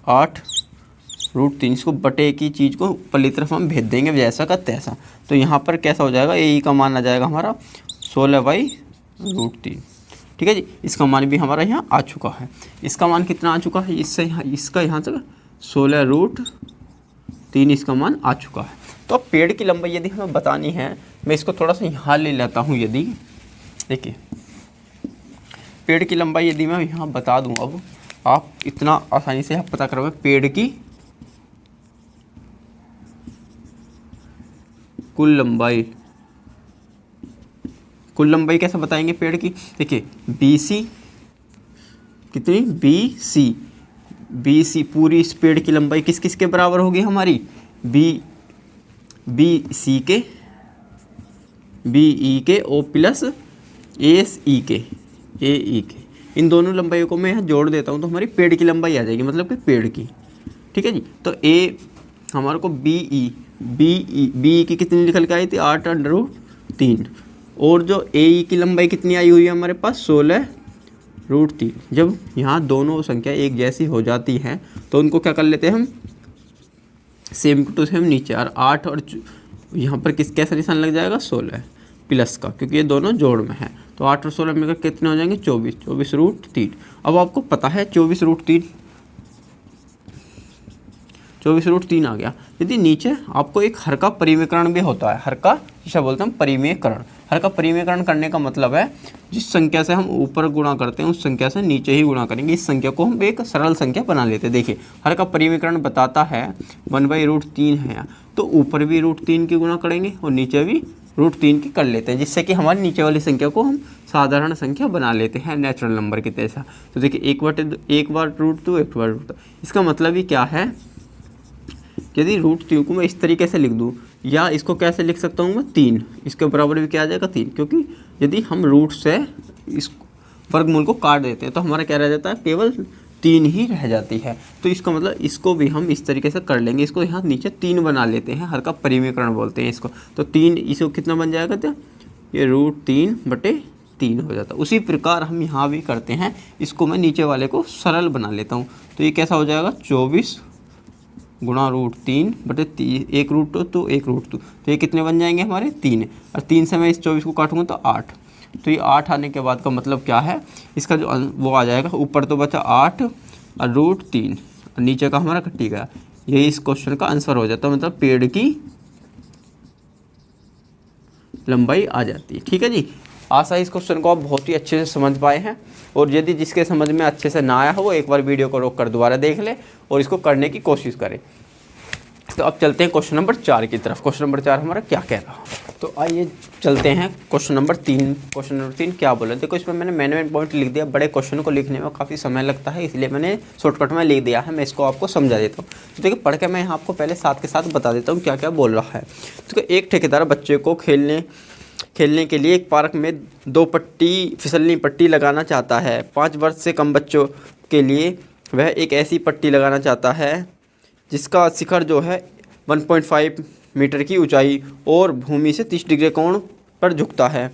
8/√3, इसको बटे की चीज़ को पल्ली तरफ हम भेज देंगे जैसा का तैसा, तो यहाँ पर कैसा हो जाएगा, ए ई का मान आ जाएगा हमारा 16/√3, ठीक है जी। इसका मान भी हमारा यहाँ आ चुका है, इसका मान कितना आ चुका है, इससे यहाँ इसका यहाँ से 16√3 इसका मान आ चुका है। तो अब पेड़ की लंबाई यदि हमें बतानी है, मैं इसको थोड़ा सा यहाँ ले लेता हूँ, यदि देखिए पेड़ की लंबाई यदि मैं यहाँ बता दूँ, अब आप इतना आसानी से आप पता करोगे पेड़ की कुल लंबाई कैसे बताएंगे पेड़ की, देखिए BC कितनी, BC पूरी इस पेड़ की लंबाई किस किस के बराबर होगी हमारी, BC के, BE के O प्लस AE के, इन दोनों लंबाइयों को मैं यहाँ जोड़ देता हूँ तो हमारी पेड़ की लंबाई आ जाएगी, मतलब कि पेड़ की, ठीक है जी। तो A हमारे को BE की कितनी निकल के आई थी 8/√3, और जो AE की लंबाई कितनी आई हुई है हमारे पास 16/√3। जब यहाँ दोनों संख्या एक जैसी हो जाती हैं तो उनको क्या कर लेते हैं हम, सेम टू सेम नीचे, और 8 और यहाँ पर कैसा निशान लग जाएगा 16 प्लस का, क्योंकि ये दोनों जोड़ में है, तो 8 और 16 मिलकर कितने हो जाएंगे 24/√3। अब आपको पता है 24/3 आ गया। यदि नीचे आपको एक हर का परिमेयकरण भी होता है, हर का जिसे बोलते हैं परिमेयकरण, हर का परिमेयकरण करने का मतलब है जिस संख्या से हम ऊपर गुणा करते हैं उस संख्या से नीचे ही गुणा करेंगे, इस संख्या को हम एक सरल संख्या बना लेते हैं। देखिए हर का परिमेयकरण बताता है 1/√3 है, तो ऊपर भी √3 की गुणा करेंगे और नीचे भी √3 की कर लेते हैं, जिससे कि हमारी नीचे वाली संख्या को हम साधारण संख्या बना लेते हैं नेचुरल नंबर की तरह। तो देखिए एक बार √2 एक बार √2, इसका मतलब ही क्या है, यदि √3 को मैं इस तरीके से लिख दूँ, या इसको कैसे लिख सकता हूँ मैं 3, इसके बराबर भी क्या आ जाएगा 3, क्योंकि यदि हम रूट से इस वर्गमूल को काट देते हैं तो हमारा क्या रह जाता है, केवल 3 ही रह जाती है। तो इसका मतलब इसको भी हम इस तरीके से कर लेंगे, इसको यहाँ नीचे 3 बना लेते हैं, हर का परिमेयकरण बोलते हैं इसको। तो 3 इसको कितना बन जाएगा, तो ये √3/3 3 हो जाता है। उसी प्रकार हम यहाँ भी करते हैं, इसको मैं नीचे वाले को सरल बना लेता हूँ। तो ये कैसा हो जाएगा 24 गुणा √3 बटे 1√2 तो 1√2, तो ये कितने बन जाएंगे हमारे 3। और 3 से मैं इस 24 को काटूंगा तो 8, तो ये 8 आने के बाद का मतलब क्या है, इसका जो वो आ जाएगा, ऊपर तो बचा 8 और √3 और नीचे का हमारा कटी गया, यही इस क्वेश्चन का आंसर हो जाता है, मतलब पेड़ की लंबाई आ जाती है। ठीक है जी, आशा है इस क्वेश्चन को आप बहुत ही अच्छे से समझ पाए हैं, और यदि जिसके समझ में अच्छे से ना आया हो वो एक बार वीडियो को रोक कर दोबारा देख ले और इसको करने की कोशिश करें। तो अब चलते हैं क्वेश्चन नंबर 4 की तरफ। क्वेश्चन नंबर 4 हमारा क्या कह रहा है, तो आइए चलते हैं क्वेश्चन नंबर 3। क्वेश्चन नंबर 3 क्या बोला, देखो इसमें मैंने मेन पॉइंट लिख दिया। बड़े क्वेश्चन को लिखने में काफ़ी समय लगता है, इसलिए मैंने शॉर्टकट में लिख दिया है। मैं इसको आपको समझा देता हूँ। तो देखिए पढ़ के मैं यहाँ आपको पहले साथ के साथ बता देता हूँ क्या क्या बोल रहा है। तो एक ठेकेदार बच्चे को खेलने के लिए एक पार्क में 2 फिसलनी पट्टी लगाना चाहता है। 5 वर्ष से कम बच्चों के लिए वह एक ऐसी पट्टी लगाना चाहता है जिसका शिखर जो है 1.5 मीटर की ऊंचाई और भूमि से 30 डिग्री कोण पर झुकता है,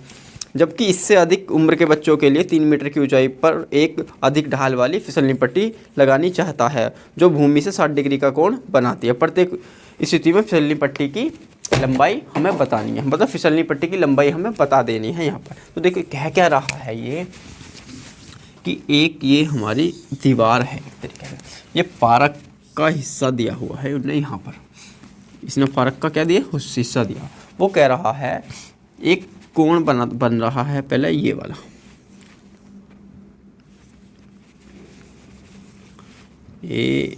जबकि इससे अधिक उम्र के बच्चों के लिए 3 मीटर की ऊंचाई पर एक अधिक ढाल वाली फिसलनी पट्टी लगानी चाहता है जो भूमि से 60 डिग्री का कोण बनाती है। प्रत्येक स्थिति में फिसलनी पट्टी की लंबाई हमें बतानी है, मतलब फिसलनी पट्टी की लंबाई हमें बता देनी है यहाँ पर। तो देखिए कह क्या रहा है ये कि एक ये हमारी दीवार है, एक तरीके से ये पार्क का हिस्सा दिया हुआ है उन्हें, यहाँ पर इसने पार्क का क्या दिया हिस्सा दिया। वो कह रहा है एक कोण बन रहा है, पहले ये वाला, ये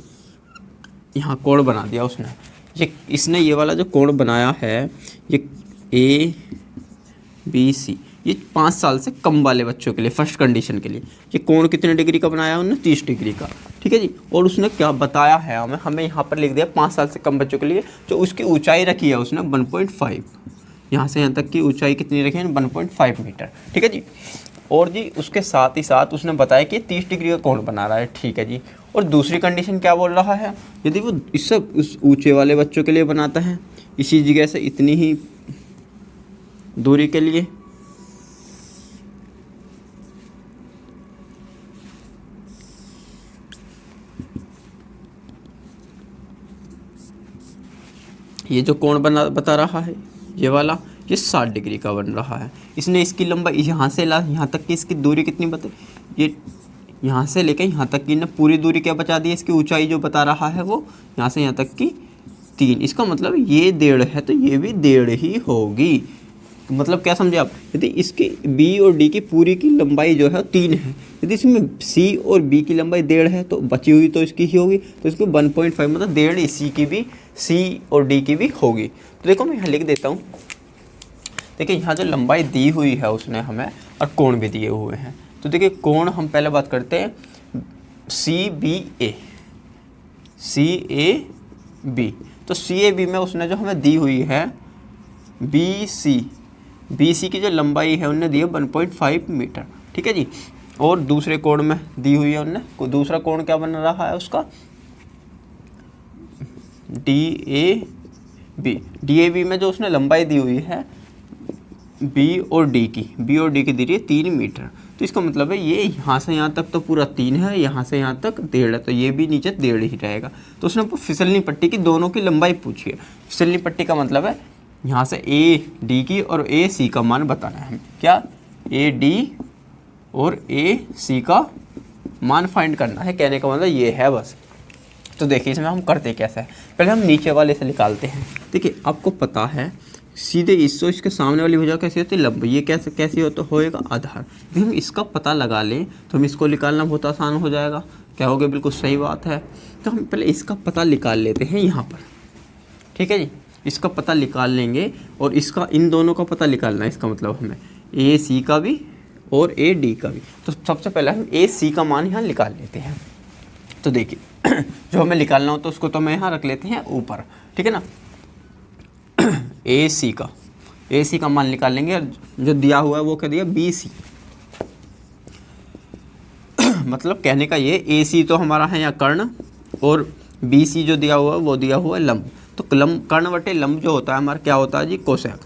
यहाँ कोण बना दिया उसने, इसने ये वाला जो कोण बनाया है ये ABC, ये 5 साल से कम वाले बच्चों के लिए फर्स्ट कंडीशन के लिए ये कोण कितने डिग्री का बनाया है उन्होंने 30 डिग्री का। ठीक है जी, और उसने क्या बताया है हमें यहाँ पर लिख दिया 5 साल से कम बच्चों के लिए जो उसकी ऊंचाई रखी है उसने 1.5, यहाँ से यहाँ तक की ऊंचाई कितनी रखी है 1.5 मीटर। ठीक है जी, और जी उसके साथ ही साथ उसने बताया कि 30 डिग्री का कोण बना रहा है। ठीक है जी, और दूसरी कंडीशन क्या बोल रहा है, यदि वो इससे उस ऊंचे वाले बच्चों के लिए बनाता है इसी जगह से इतनी ही दूरी के लिए, ये जो कोण बता रहा है ये वाला ये 60 डिग्री का बन रहा है। इसने इसकी लंबाई यहाँ से यहाँ तक की इसकी दूरी कितनी बताई, ये यहाँ से लेकर यहाँ तक की ना पूरी दूरी क्या बचा दी है, इसकी ऊंचाई जो बता रहा है वो यहाँ से यहाँ तक की 3, इसका मतलब ये 1.5 है तो ये भी 1.5 ही होगी। मतलब क्या समझे आप, यदि इसकी B और D की पूरी की लंबाई जो है 3 है, यदि इसमें C और B की लंबाई 1.5 है तो बची हुई तो इसकी ही होगी, तो इसको 1.5 मतलब 1.5 C की भी C और D की भी होगी। तो देखो मैं यहाँ लिख देता हूँ, देखिए यहाँ जो लंबाई दी हुई है उसने हमें और कोण भी दिए हुए हैं। तो देखिए कोण हम पहले बात करते हैं CBA, CAB, तो CAB में उसने जो हमें दी हुई है BC की जो लंबाई है उन्होंने दी है 1.5 मीटर। ठीक है जी, और दूसरे कोण में दी हुई है उन्होंने, दूसरा कोण क्या बन रहा है उसका DAB में जो उसने लंबाई दी हुई है B और D की दी रही है 3 मीटर। तो इसका मतलब है ये यहाँ से यहाँ तक तो पूरा 3 है, यहाँ से यहाँ तक 1.5 है, तो ये भी नीचे 1.5 ही रहेगा। तो उसने फिसलनी पट्टी की दोनों की लंबाई पूछी है। फिसलनी पट्टी का मतलब है यहाँ से AD की और AC का मान बताना है, क्या AD और AC का मान फाइंड करना है, कहने का मतलब ये है बस। तो देखिए इसमें हम करते कैसे हैं, पहले हम नीचे वाले से निकालते हैं। देखिए आपको पता है सीधे इसके सामने वाली भुजा कैसी होती है लंब, ये कैसी हो तो होएगा आधार। यदि हम इसका पता लगा लें तो हम इसको निकालना बहुत आसान हो जाएगा। क्या हो गया, बिल्कुल सही बात है। तो हम पहले इसका पता निकाल लेते हैं यहाँ पर। ठीक है जी, इसका पता निकाल लेंगे और इसका इन दोनों का पता निकालना है, इसका मतलब हमें AC का भी और AD का भी। तो सबसे पहले हम AC का मान यहाँ निकाल लेते हैं। तो देखिए जो हमें निकालना हो तो उसको तो मैं यहाँ रख लेते हैं ऊपर, ठीक है ना। AC का मान निकाल लेंगे और जो दिया हुआ है वो क्या दिया BC, मतलब कहने का ये AC तो हमारा है यहाँ कर्ण और BC जो दिया हुआ है वो दिया हुआ है लंब। तो कर्ण बटे लंब जो होता है हमारा क्या होता है जी कोसेक।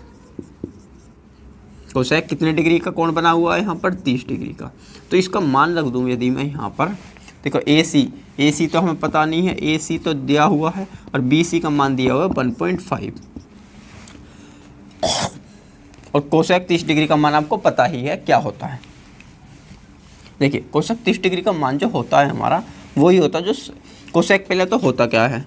कोसेक कितने डिग्री का कोण बना हुआ है यहाँ पर 30 डिग्री का। तो इसका मान रख दूँ यदि मैं यहाँ पर, देखो ए सी तो हमें पता नहीं है, ए सी तो दिया हुआ है और बी सी का मान दिया हुआ है 1.5 और कोसेक 30 डिग्री का मान आपको पता ही है क्या होता है। देखिए कोसेक 30 डिग्री का मान जो होता है हमारा वही होता है जो कोसेक, पहले तो होता क्या है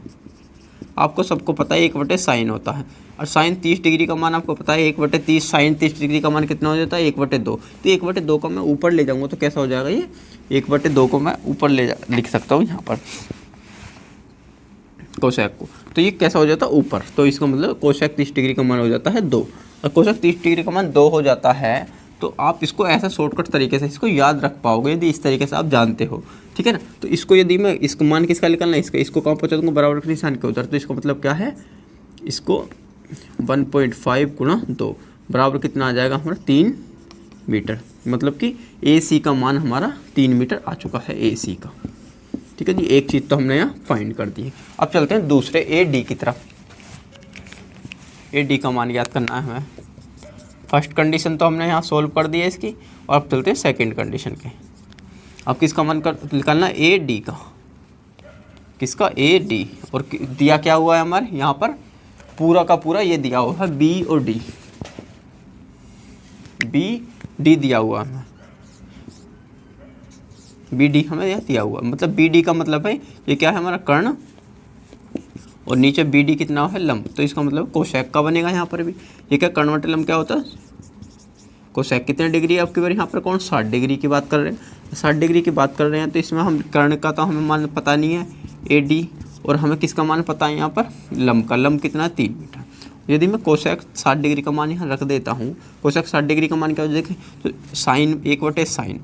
आपको सबको पता है 1/sin होता है, और साइन 30 डिग्री का मान आपको पता है 1/30, साइन 30 डिग्री का मान कितना हो जाता है 1/2। तो 1/2 को मैं ऊपर ले जाऊंगा तो कैसा हो जाएगा, ये 1/2 को मैं ऊपर लिख सकता हूँ यहाँ पर कोसेक को, तो ये कैसा हो जाता है ऊपर। तो इसका मतलब कोसेक 30 डिग्री का मान हो जाता है 2, और कोसेक 30 डिग्री का मान 2 हो जाता है। तो आप इसको ऐसा शॉर्टकट तरीके से इसको याद रख पाओगे यदि इस तरीके से आप जानते हो, ठीक है ना। तो इसको यदि मैं इसको मान किसका निकालना है, इसको कहाँ पहुँचा दूँगा, बराबर के निशान के उधर। तो इसका मतलब क्या है, इसको 1.5 गुणा 2 बराबर कितना आ जाएगा हमारा 3 मीटर। मतलब कि ए सी का मान हमारा 3 मीटर आ चुका है ए सी का, ठीक है जी। एक चीज़ तो हमने यहाँ फाइंड कर दी है। अब चलते हैं दूसरे ए डी की तरफ। ए डी का मान याद करना है हमें। फर्स्ट कंडीशन तो हमने यहाँ सोल्व कर दी है इसकी, और अब चलते हैं सेकंड कंडीशन के। अब किसका मान निकालना है, ए डी का, किसका, ए डी। और दिया क्या हुआ है हमारे यहाँ पर, पूरा का पूरा ये दिया हुआ है बी और डी, बी डी दिया हुआ है, बी डी हमें यह दिया हुआ, मतलब बी डी का मतलब है ये क्या है हमारा कर्ण, और नीचे बी डी कितना है लंब। तो इसका मतलब कोसेक का बनेगा यहाँ पर भी। ये क्या कर्ण बटे लंब क्या होता है, कोसेक कितने डिग्री है आपकी बार यहाँ पर, कौन 60 डिग्री की बात कर रहे हैं, 60 डिग्री की बात कर रहे हैं। तो इसमें हम कर्ण का तो हमें मान पता नहीं है ए डी, और हमें किसका मान पता है यहाँ पर लंब का, लंब कितना है 3 मीटर। यदि मैं कोसेक 60 डिग्री का मान यहाँ रख देता हूँ, कोसेक 60 डिग्री का मान क्या हो देखें तो साइन 1/sin,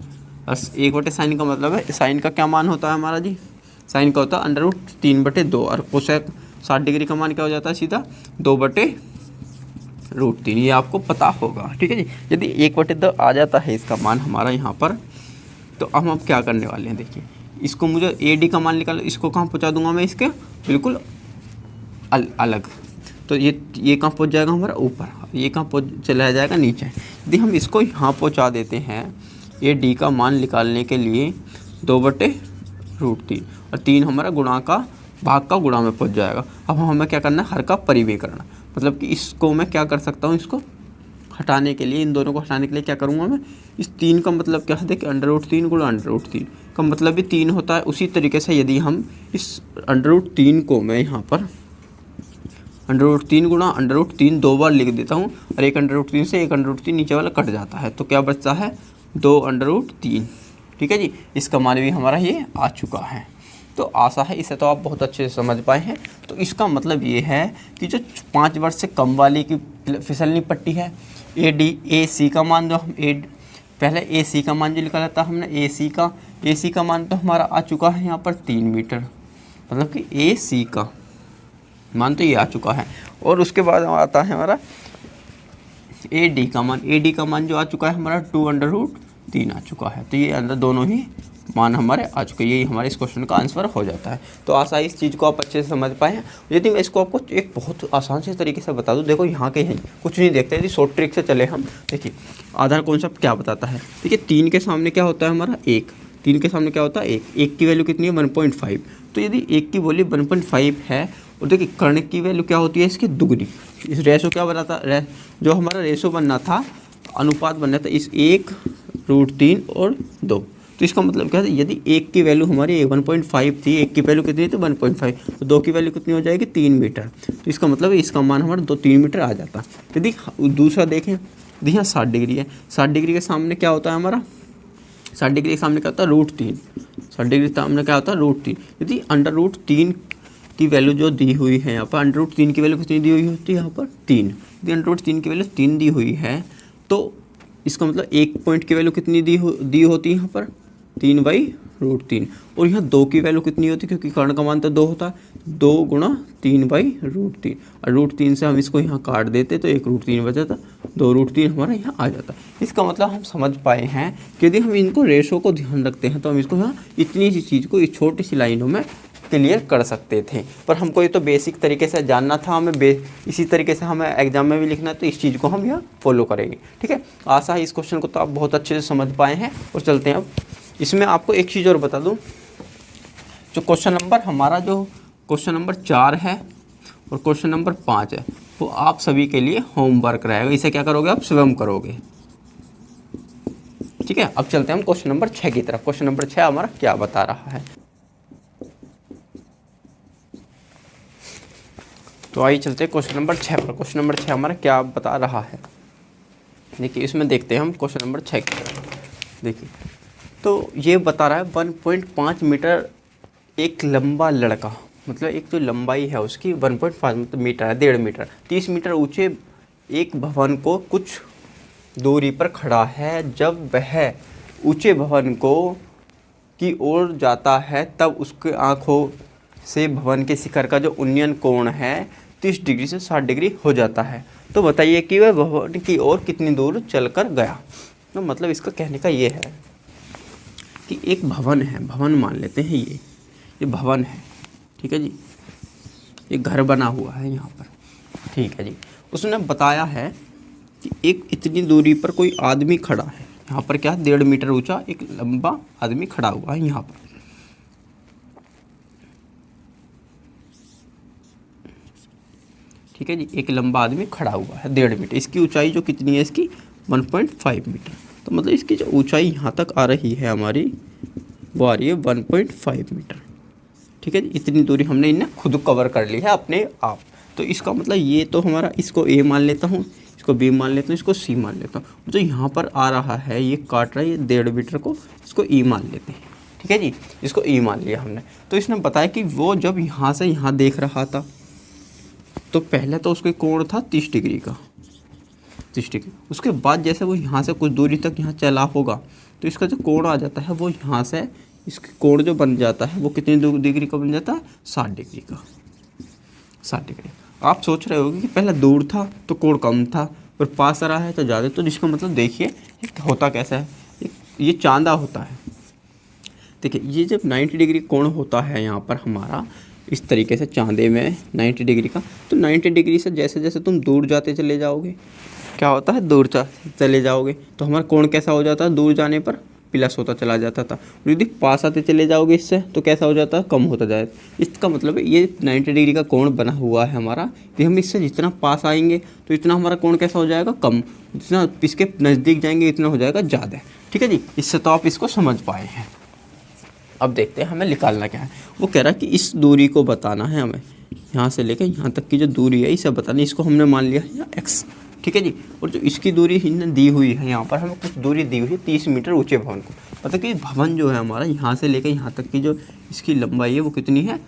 बस 1/sin का मतलब है साइन का क्या मान होता है हमारा जी, साइन का होता है √3/2, और कोसेक 60 डिग्री का मान क्या हो जाता है सीधा 2/√3, ये आपको पता होगा, ठीक है जी। यदि 1/2 आ जाता है इसका मान हमारा यहाँ पर, तो अब क्या करने वाले हैं, देखिए इसको मुझे ए डी का मान निकाल, इसको कहाँ पहुँचा दूंगा मैं, इसके बिल्कुल अलग। तो ये कहाँ पहुँच जाएगा हमारा ऊपर, ये कहाँ चला जाएगा नीचे। यदि हम इसको यहाँ पहुँचा देते हैं ए डी का मान निकालने के लिए 2/√3, और 3 हमारा गुणा का भाग का गुणा में पहुँच जाएगा। अब हमें क्या करना है, हर का परिव्यय करना, मतलब कि इसको मैं क्या कर सकता हूँ, इसको हटाने के लिए, इन दोनों को हटाने के लिए क्या करूँगा मैं, इस 3 का मतलब क्या है, देखिए √3 गुणा √3 का मतलब भी 3 होता है। उसी तरीके से यदि हम इस √3 को मैं यहाँ पर √3 गुणा √3 2 बार लिख देता हूँ, और एक √3 से एक √3 नीचे वाला कट जाता है, तो क्या बचता है 2√3, ठीक है जी। इसका मान भी हमारा ये आ चुका है। तो आशा है इसे तो आप बहुत अच्छे से समझ पाए हैं। तो इसका मतलब ये है कि जो 5 वर्ष से कम वाली की फिसलनी पट्टी है, ए सी का मान जो हम पहले ए सी का मान जो निकाला था हमने, ए सी का मान तो हमारा आ चुका है यहाँ पर 3 मीटर, मतलब कि ए सी का मान तो ये आ चुका है। और उसके बाद आता है हमारा ए डी का मान जो आ चुका है हमारा 2√3 आ चुका है। तो ये अंदर दोनों ही मान हमारे आ चुके हैं, यही हमारे इस क्वेश्चन का आंसर हो जाता है। तो आशा इस चीज़ को आप अच्छे से समझ पाए हैं। यदि मैं इसको आपको एक बहुत आसान से तरीके से बता दूं, देखो यहाँ के हैं कुछ नहीं देखते, यदि शॉर्ट ट्रिक से चले हम, देखिए आधार कॉन्सेप्ट क्या बताता है, देखिए 3 के सामने क्या होता है हमारा 1, 3 के सामने क्या होता है 1 की वैल्यू कितनी है 1.5। तो यदि 1 की वैल्यू 1.5 है, और देखिए कर्ण की वैल्यू क्या होती है इसकी दुगनी, इस रेशो क्या बनाता जो हमारा रेशो बनना था, अनुपात बनना था इस 1√3 और 2। तो इसका मतलब क्या है, यदि 1 की वैल्यू हमारी 1.5 थी, 1 की वैल्यू कितनी थी 1.5, तो 2 की वैल्यू कितनी हो जाएगी 3 मीटर। तो इसका मतलब इसका मान हमारा 3 मीटर आ जाता। यदि दूसरा देखें, यहाँ 60 डिग्री है, 60 डिग्री के सामने क्या होता है हमारा, 60 डिग्री के सामने क्या होता है √3, 60 डिग्री के सामने क्या होता है √3। यदि √3 की वैल्यू जो दी हुई है यहाँ पर, √3 की वैल्यू कितनी दी हुई होती है यहाँ पर 3, यदि √3 की वैल्यू 3 दी हुई है, तो इसका मतलब 1 पॉइंट की वैल्यू कितनी दी होती है यहाँ पर 3/√3, और यहाँ 2 की वैल्यू कितनी होती है, क्योंकि कर्ण का मान तो 2 होता है, 2 गुणा 3/√3, और √3 से हम इसको यहाँ काट देते तो 1√3 बचा था, 2√3 हमारा यहाँ आ जाता। इसका मतलब हम समझ पाए हैं कि यदि हम इनको रेशो को ध्यान रखते हैं तो हम इसको यहाँ इतनी सी चीज़ को इस छोटी सी लाइनों में क्लियर कर सकते थे। पर हमको ये तो बेसिक तरीके से जानना था, हमें इसी तरीके से हमें एग्जाम में भी लिखना है, तो इस चीज़ को हम यहाँ फॉलो करेंगे। ठीक है, आशा है इस क्वेश्चन को तो आप बहुत अच्छे से समझ पाए हैं। और चलते हैं अब इसमें आपको एक चीज़ और बता दूँ, जो क्वेश्चन नंबर हमारा जो क्वेश्चन नंबर 4 है और क्वेश्चन नंबर 5 है, वो आप सभी के लिए होमवर्क रहेगा। इसे क्या करोगे, आप स्वयं करोगे। ठीक है, अब चलते हैं हम क्वेश्चन नंबर 6 की तरफ। क्वेश्चन नंबर 6 हमारा क्या बता रहा है, तो आइए चलते हैं क्वेश्चन नंबर 6 पर। क्वेश्चन नंबर 6 हमारा क्या बता रहा है, देखिए इसमें देखते हैं हम क्वेश्चन नंबर 6 की तरफ। देखिए तो ये बता रहा है 1.5 मीटर एक लंबा लड़का, मतलब एक जो लंबाई है उसकी 1.5 मतलब मीटर है, 1.5 मीटर, 30 मीटर ऊंचे एक भवन को कुछ दूरी पर खड़ा है। जब वह ऊंचे भवन को की ओर जाता है तब उसके आँखों से भवन के शिखर का जो उन्नयन कोण है 30 डिग्री से 60 डिग्री हो जाता है। तो बताइए कि वह भवन की ओर कितनी दूर चलकर गया। तो मतलब इसका कहने का ये है कि एक भवन है, भवन मान लेते हैं ये भवन है, ठीक है जी, ये घर बना हुआ है यहाँ पर, ठीक है जी। उसने बताया है कि एक इतनी दूरी पर कोई आदमी खड़ा है, यहाँ पर क्या 1.5 मीटर ऊंचा एक लंबा आदमी खड़ा हुआ है यहाँ पर। ठीक है जी, एक लंबा आदमी खड़ा हुआ है 1.5 मीटर, इसकी ऊंचाई जो कितनी है इसकी 1.5 मीटर। तो मतलब इसकी जो ऊंचाई यहाँ तक आ रही है हमारी, वो आ रही है 1.5 मीटर। ठीक है जी, इतनी दूरी हमने इन्हें खुद कवर कर ली है अपने आप। तो इसका मतलब ये तो हमारा, इसको ए मान लेता हूँ, इसको बी मान लेता हूँ, इसको सी मान लेता हूँ। जो यहाँ पर आ रहा है ये काट रहा है ये 1.5 मीटर को, इसको ई मान लेते हैं। ठीक है जी, इसको ई मान लिया हमने। तो इसने बताया कि वो जब यहाँ से यहाँ देख रहा था तो पहले तो उसके कोण था 30 डिग्री का, 30 डिग्री। उसके बाद जैसे वो यहाँ से कुछ दूरी तक यहाँ चला होगा तो इसका जो कोण आ जाता है वो यहाँ से इसके कोण जो बन जाता है वो कितनी डिग्री का बन जाता है, 60 डिग्री का, 60 डिग्री। आप सोच रहे होंगे कि पहले दूर था तो कोण कम था और पास आ रहा है तो ज़्यादा। तो जिसका मतलब देखिए होता कैसा है, ये चांदा होता है। देखिए ये जब 90 डिग्री कोण होता है यहाँ पर हमारा इस तरीके से चांदे में 90 डिग्री का, तो 90 डिग्री से जैसे जैसे तुम दूर जाते चले जाओगे क्या होता है, दूर चले जाओगे तो हमारा कोण कैसा हो जाता है, दूर जाने पर प्लस होता चला जाता था। और यदि पास आते चले जाओगे इससे तो कैसा हो जाता है, कम होता जाए। इसका मतलब है ये 90 डिग्री का कोण बना हुआ है हमारा, यदि हम इससे जितना पास आएंगे तो इतना हमारा कोण कैसा हो जाएगा, कम। जितना इसके नज़दीक जाएंगे इतना हो जाएगा ज़्यादा। ठीक है जी, इससे तो आप इसको समझ पाए हैं। अब देखते हैं हमें निकालना क्या है। वो कह रहा है कि इस दूरी को बताना है हमें, यहाँ से लेकर यहाँ तक की जो दूरी है इसे बताना। इसको हमने मान लिया है एक्स, ठीक है जी। और जो इसकी दूरी इन्हें दी हुई है, यहाँ पर हमें कुछ दूरी दी हुई है 30 मीटर ऊंचे भवन को। मतलब कि भवन जो है हमारा यहाँ से लेकर यहाँ तक की जो इसकी लंबाई है वो कितनी है,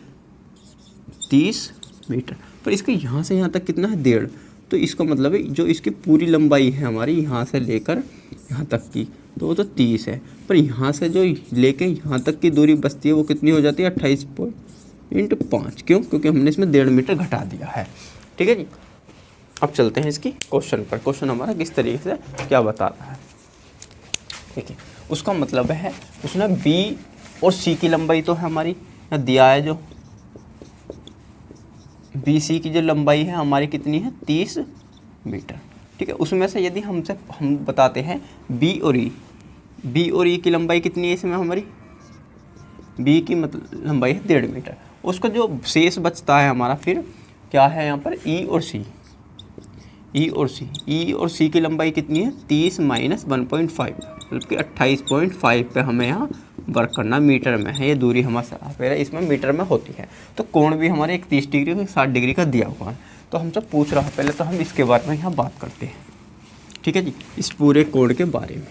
30 मीटर। पर इसका यहाँ से यहाँ तक कितना है, 1.5। तो इसका मतलब है जो इसकी पूरी लंबाई है हमारी यहाँ से लेकर यहाँ तक की तो वो तो 30 है। पर यहाँ से जो लेके यहाँ तक की दूरी बचती है वो कितनी हो जाती है, 28.5। क्यों, क्योंकि हमने इसमें 1.5 मीटर घटा दिया है। ठीक है जी, अब चलते हैं इसकी क्वेश्चन पर। क्वेश्चन हमारा किस तरीके से क्या बता रहा है, ठीक है। उसका मतलब है उसने बी और सी की लंबाई तो है हमारी यहाँ दिया है, जो बी सी की जो लंबाई है हमारी कितनी है, 30 मीटर। ठीक है, उसमें से यदि हम बताते हैं बी और ई की लंबाई कितनी है, इसमें हमारी बी की मतलब लंबाई है 1.5 मीटर। उसका जो शेष बचता है हमारा फिर क्या है यहाँ पर, ई और सी की लंबाई कितनी है, 30 माइनस 1.5 मतलब कि 28.5 पे हमें यहाँ वर्क करना। मीटर में है ये दूरी हमारा, पहले इसमें मीटर में होती है। तो कोण भी हमारे एक 30 डिग्री और 60 डिग्री का दिया हुआ है। तो हमसे पूछ रहा है, पहले तो हम इसके बारे में यहाँ बात करते हैं। ठीक है जी, इस पूरे कोण के बारे में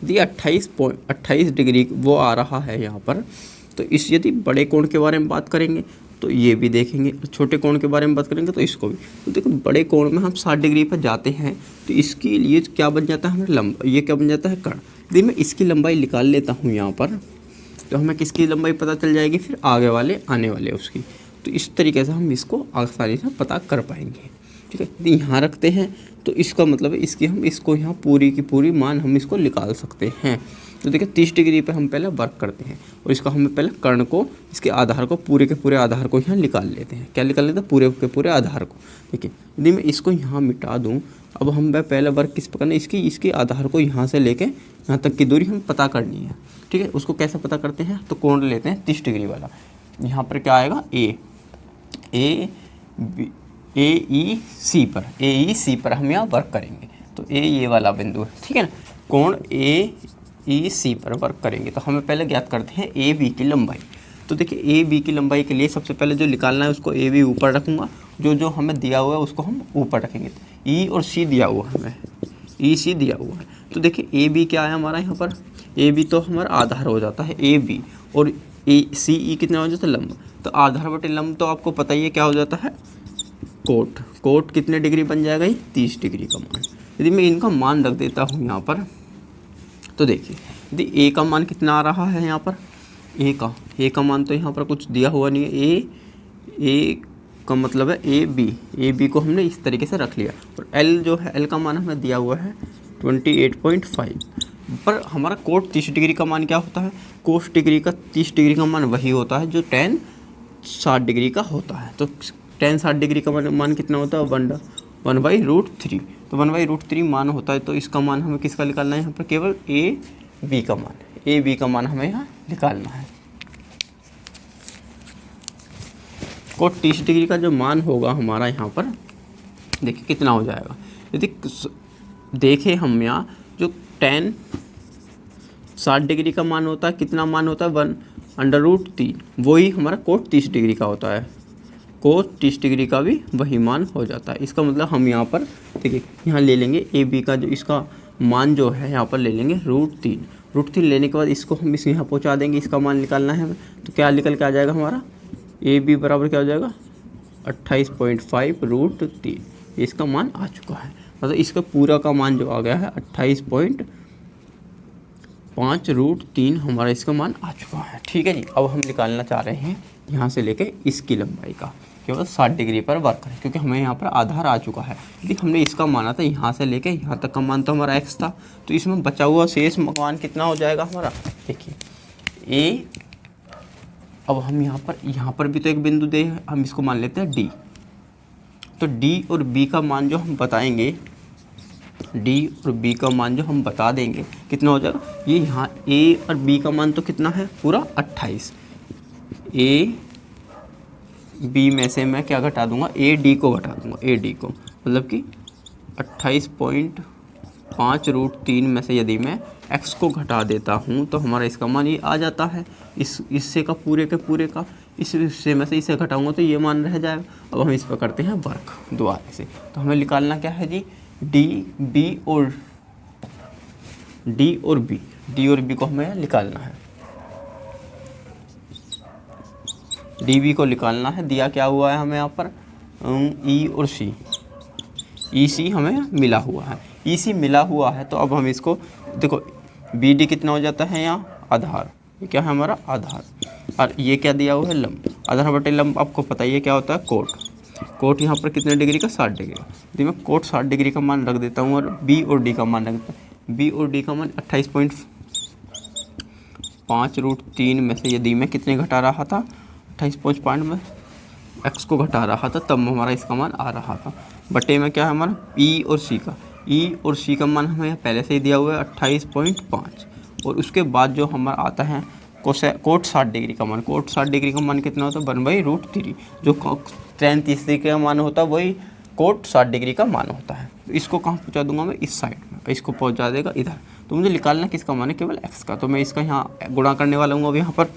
यदि 28 डिग्री वो आ रहा है यहाँ पर, तो इस यदि बड़े कोण के बारे में बात करेंगे तो ये भी देखेंगे, छोटे कोण के बारे में बात करेंगे तो इसको भी। तो देखो बड़े कोण में हम 60 डिग्री पर जाते हैं तो इसके लिए क्या बन जाता है हमारा लंबा, ये क्या बन जाता है, कण। यदि मैं इसकी लंबाई निकाल लेता हूँ यहाँ पर तो हमें किसकी लंबाई पता चल जाएगी, फिर आगे वाले आने वाले उसकी। तो इस तरीके से हम इसको आसानी से पता कर पाएंगे। ठीक है। यदि यहाँ रखते हैं तो इसका मतलब है इसकी हम इसको यहाँ पूरी की पूरी मान हम इसको निकाल सकते हैं। तो देखिए 30 डिग्री पे हम पहले वर्क करते हैं और इसका हम पहले कर्ण को, इसके आधार को, पूरे के पूरे आधार को यहाँ निकाल लेते हैं। क्या निकाल लेते हैं? पूरे के पूरे आधार को। देखिए यदि मैं इसको यहाँ मिटा दूँ, अब हम पहले वर्क किस पर करना है, इसके आधार को यहाँ से लेके यहाँ तक की दूरी हम पता करनी है। ठीक है, उसको कैसे पता करते हैं? तो कोण लेते हैं 30 डिग्री वाला। यहाँ पर क्या आएगा? ए ई सी पर हम यहाँ वर्क करेंगे। तो ये वाला बिंदु है, ठीक है ना। कोण AEC पर वर्क करेंगे तो हमें पहले ज्ञात करते हैं AB की लंबाई। तो देखिए AB की लंबाई के लिए सबसे पहले जो निकालना है उसको AB ऊपर रखूँगा, जो हमें दिया हुआ है उसको हम ऊपर रखेंगे। तो E और C दिया हुआ है हमें, EC दिया हुआ है। तो देखिए AB क्या है हमारा यहाँ पर? AB तो हमारा आधार हो जाता है AB, और CE कितना हो जाता है? लंब। तो आधार बटे लंब तो आपको पता ही है क्या हो जाता है? कोट कितने डिग्री बन जाएगा? ये 30 डिग्री का मान। यदि मैं इनका मान रख देता हूँ यहाँ पर, तो देखिए यदि A का मान कितना आ रहा है यहाँ पर? A का मान तो यहाँ पर कुछ दिया हुआ नहीं है। A का मतलब है AB को हमने इस तरीके से रख लिया, और L जो है, L का मान हमें दिया हुआ है 28.5। पर हमारा कोट 30 डिग्री का मान क्या होता है? कोस 30 डिग्री का मान वही होता है जो tan 60 डिग्री का होता है। तो tan 60 डिग्री का मान कितना होता है? 1/√3। तो 1/√3 मान होता है। तो इसका मान हमें किसका निकालना है यहाँ पर? केवल AB का मान। AB का मान हमें यहाँ निकालना है। कोट 30 डिग्री का जो मान होगा हमारा यहाँ पर, देखिए कितना हो जाएगा। यदि देखें हम यहाँ जो tan 60 डिग्री का मान होता है, कितना मान होता है? 1/√3। वही हमारा कोट 30 डिग्री का होता है। कोस 30 डिग्री का भी वही मान हो जाता है। इसका मतलब हम यहाँ पर देखिए यहाँ ले लेंगे AB का जो इसका मान जो है यहाँ पर ले लेंगे √3 लेने के बाद इसको हम इस यहाँ पहुँचा देंगे। इसका मान निकालना है हमें, तो क्या निकल के आ जाएगा हमारा? AB बराबर क्या हो जाएगा? 28.5√3। इसका मान आ चुका है। मतलब इसका पूरा का मान जो आ गया है 28.5√3 हमारा इसका मान आ चुका है। ठीक है जी। अब हम निकालना चाह रहे हैं यहाँ से लेके इसकी लंबाई का, केवल 60 डिग्री पर वर्क करें, क्योंकि हमें यहाँ पर आधार आ चुका है। यदि हमने इसका माना था यहाँ से लेके यहाँ तक का मान तो हमारा x था, तो इसमें बचा हुआ शेष मान कितना हो जाएगा हमारा? देखिए अब हम यहाँ पर भी तो एक बिंदु दे, हम इसको मान लेते हैं D। तो D और B का मान जो हम बताएंगे, D और B का मान जो हम बता देंगे कितना हो जाएगा? ये यहाँ A और B का मान तो कितना है? पूरा 28। B में से मैं क्या घटा दूंगा? AD को घटा दूंगा। AD को मतलब कि 28.5√3 में से यदि मैं x को घटा देता हूँ तो हमारा इसका मान ये आ जाता है। इससे का पूरे के पूरे का इस हिस्से में से इसे घटाऊंगा तो ये मान रह जाएगा। अब हम इस पर करते हैं वर्क दोबारा से। तो हमें निकालना क्या है जी? D और B को हमें निकालना है। DB को निकालना है। दिया क्या हुआ है हमें यहाँ पर? E और C। EC हमें मिला हुआ है। EC मिला हुआ है तो अब हम इसको देखो, BD कितना हो जाता है यहाँ? आधार। ये क्या है हमारा? आधार। और ये क्या दिया हुआ है? लंब। आधार बटे लंब आपको पता ही है क्या होता है? कोट यहाँ पर कितने डिग्री का? 60 डिग्री। यदि मैं कोट 60 डिग्री का मान रख देता हूँ और B और D का मान रख देता हूँ, B और D का मान 28.5√3 में से यदि मैं कितने घटा रहा था? 28.5 में x को घटा रहा था, तब हमारा इसका मान आ रहा था। बटे में क्या है हमारा? E और C का मान हमें पहले से ही दिया हुआ है 28.5। और उसके बाद जो हमारा आता है कोट 60 डिग्री का मान। कोट 60 डिग्री का मान कितना होता है? 1/√3। जो tan 30 डिग्री का मान होता है वही कोट 60 डिग्री का मान होता है। तो इसको कहाँ पहुँचा दूंगा मैं? इस साइड में। इसको पहुँचा देगा इधर। तो मुझे निकालना किसका मान है? केवल x का। तो मैं इसका यहाँ गुणा करने वाला हूँ अब यहाँ पर।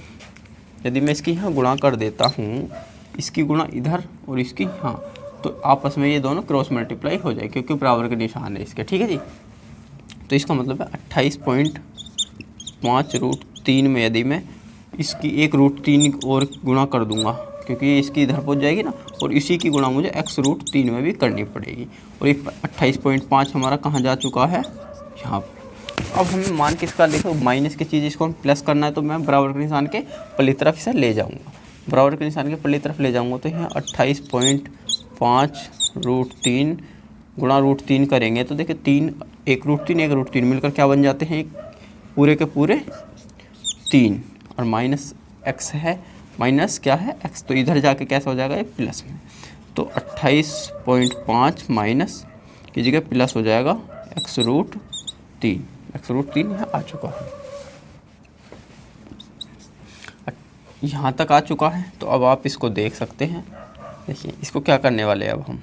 यदि मैं इसकी यहाँ गुणा कर देता हूँ, इसकी गुणा इधर और इसकी यहाँ, तो आपस में ये दोनों क्रॉस मल्टीप्लाई हो जाए, क्योंकि बराबर के निशान है इसके। ठीक है जी। तो इसका मतलब है 28.5√3 में यदि मैं इसकी एक √3 और गुणा कर दूंगा, क्योंकि ये इसकी इधर पहुँच जाएगी ना, और इसी की गुणा मुझे x√3 में भी करनी पड़ेगी। और ये 28.5 हमारा कहाँ जा चुका है? यहाँ पर। अब हमें मान किसका देखो, माइनस की चीज़ इसको हम प्लस करना है, तो मैं बराबर के निशान के पल्ली तरफ इसे ले जाऊंगा। बराबर के निशान के पल्ली तरफ ले जाऊंगा तो यहाँ 28.5 √3 गुणा √3 करेंगे तो देखिए 3 1 √3 मिलकर क्या बन जाते हैं, पूरे के पूरे 3 और माइनस x है, माइनस क्या है x, तो इधर जाके कैसा हो जाएगा ये प्लस में, तो 28.5 माइनस कीजिएगा प्लस हो जाएगा x√3 यहाँ आ चुका है, यहाँ तक आ चुका है। तो अब आप इसको देख सकते हैं, देखिए इसको क्या करने वाले हैं अब हम,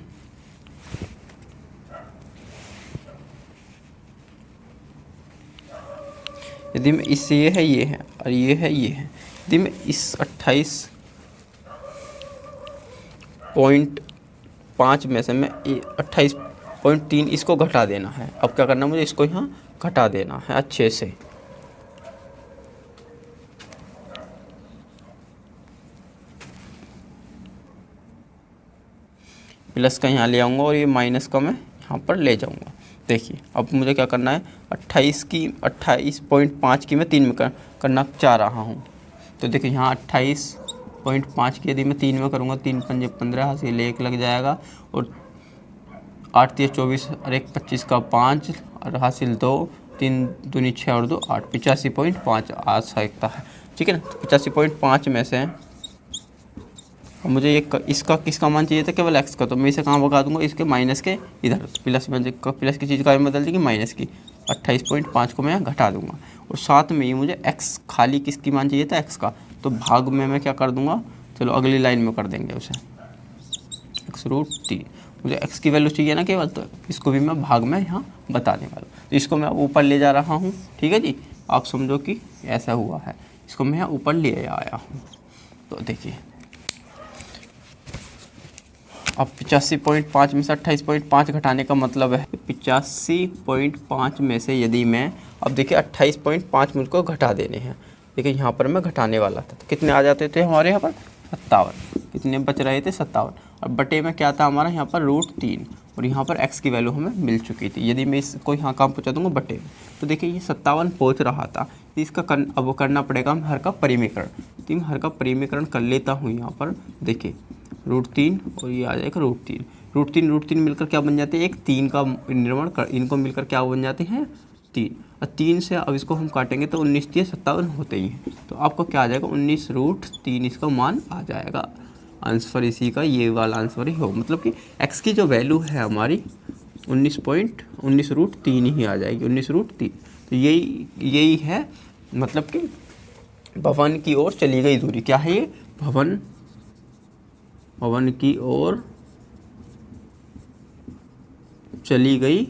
यदि मैं इससे ये है और ये है, यदि मैं इस 28.5 में से मैं 28.3 इसको घटा देना है। अब क्या करना मुझे, इसको यहाँ घटा देना है अच्छे से, प्लस का यहाँ ले आऊँगा और ये माइनस का मैं यहाँ पर ले जाऊँगा। देखिए अब मुझे क्या करना है, 28.5 की मैं 3 में करना चाह रहा हूँ। तो देखिए यहाँ 28.5 की यदि मैं 3 में करूँगा, 3 पंजे 15 हासिल 1 लग जाएगा, और 8 3 24 और 1 25 का 5 और हासिल 2, 3 दूनी 6 और 2 8, 85.5 आ सकता है। ठीक है ना, 85.5 में से अब मुझे ये इसका किसका मान चाहिए था, केवल x का, तो मैं इसे कहाँ भगा दूंगा, इसके माइनस के इधर, प्लस में प्लस की चीज़ का बदल देगी माइनस की, 28.5 को मैं घटा दूंगा, और साथ में ये मुझे x खाली किसकी मान चाहिए था, x का, तो भाग में मैं क्या कर दूंगा, चलो अगली लाइन में कर देंगे उसे, x√3 मुझे x की वैल्यू चाहिए ना केवल, तो इसको भी मैं भाग में यहाँ बताने वाला हूँ। तो इसको मैं अब ऊपर ले जा रहा हूँ, ठीक है जी, आप समझो कि ऐसा हुआ है, इसको मैं यहाँ ऊपर ले आया हूँ। तो देखिए अब 85.5 में से 28.5 घटाने का मतलब है 85.5 में से यदि मैं, अब देखिए 28.5 मुझको घटा देने हैं, देखिए यहाँ पर मैं घटाने वाला था, तो कितने आ जाते थे हमारे यहाँ पर 57, कितने बच रहे थे 57, और बटे में क्या था हमारा यहाँ पर √3, और यहाँ पर x की वैल्यू हमें मिल चुकी थी। यदि मैं इसको यहाँ काम पहुँचा दूँगा बटे में, तो देखिए ये 57 पहुँच रहा था, तो इसका अब वो करना पड़ेगा हम हर का परिमीकरण, तो मैं हर का परिमीकरण कर लेता हूँ यहाँ पर, देखिए √3 और ये आ जाएगा √3 मिलकर क्या बन जाते हैं, एक 3 का निर्माण कर, इनको मिलकर क्या बन जाते हैं 3, और 3 से अब इसको हम काटेंगे तो 19 3 57 होते ही हैं, तो आपको क्या आ जाएगा 19√3 इसका मान आ जाएगा। आंसर इसी का ये वाला आंसर ही हो, मतलब कि x की जो वैल्यू है हमारी 19.19√3 ही आ जाएगी, 19√3। तो यही है, मतलब कि भवन की ओर चली गई दूरी, क्या है ये, भवन की ओर चली गई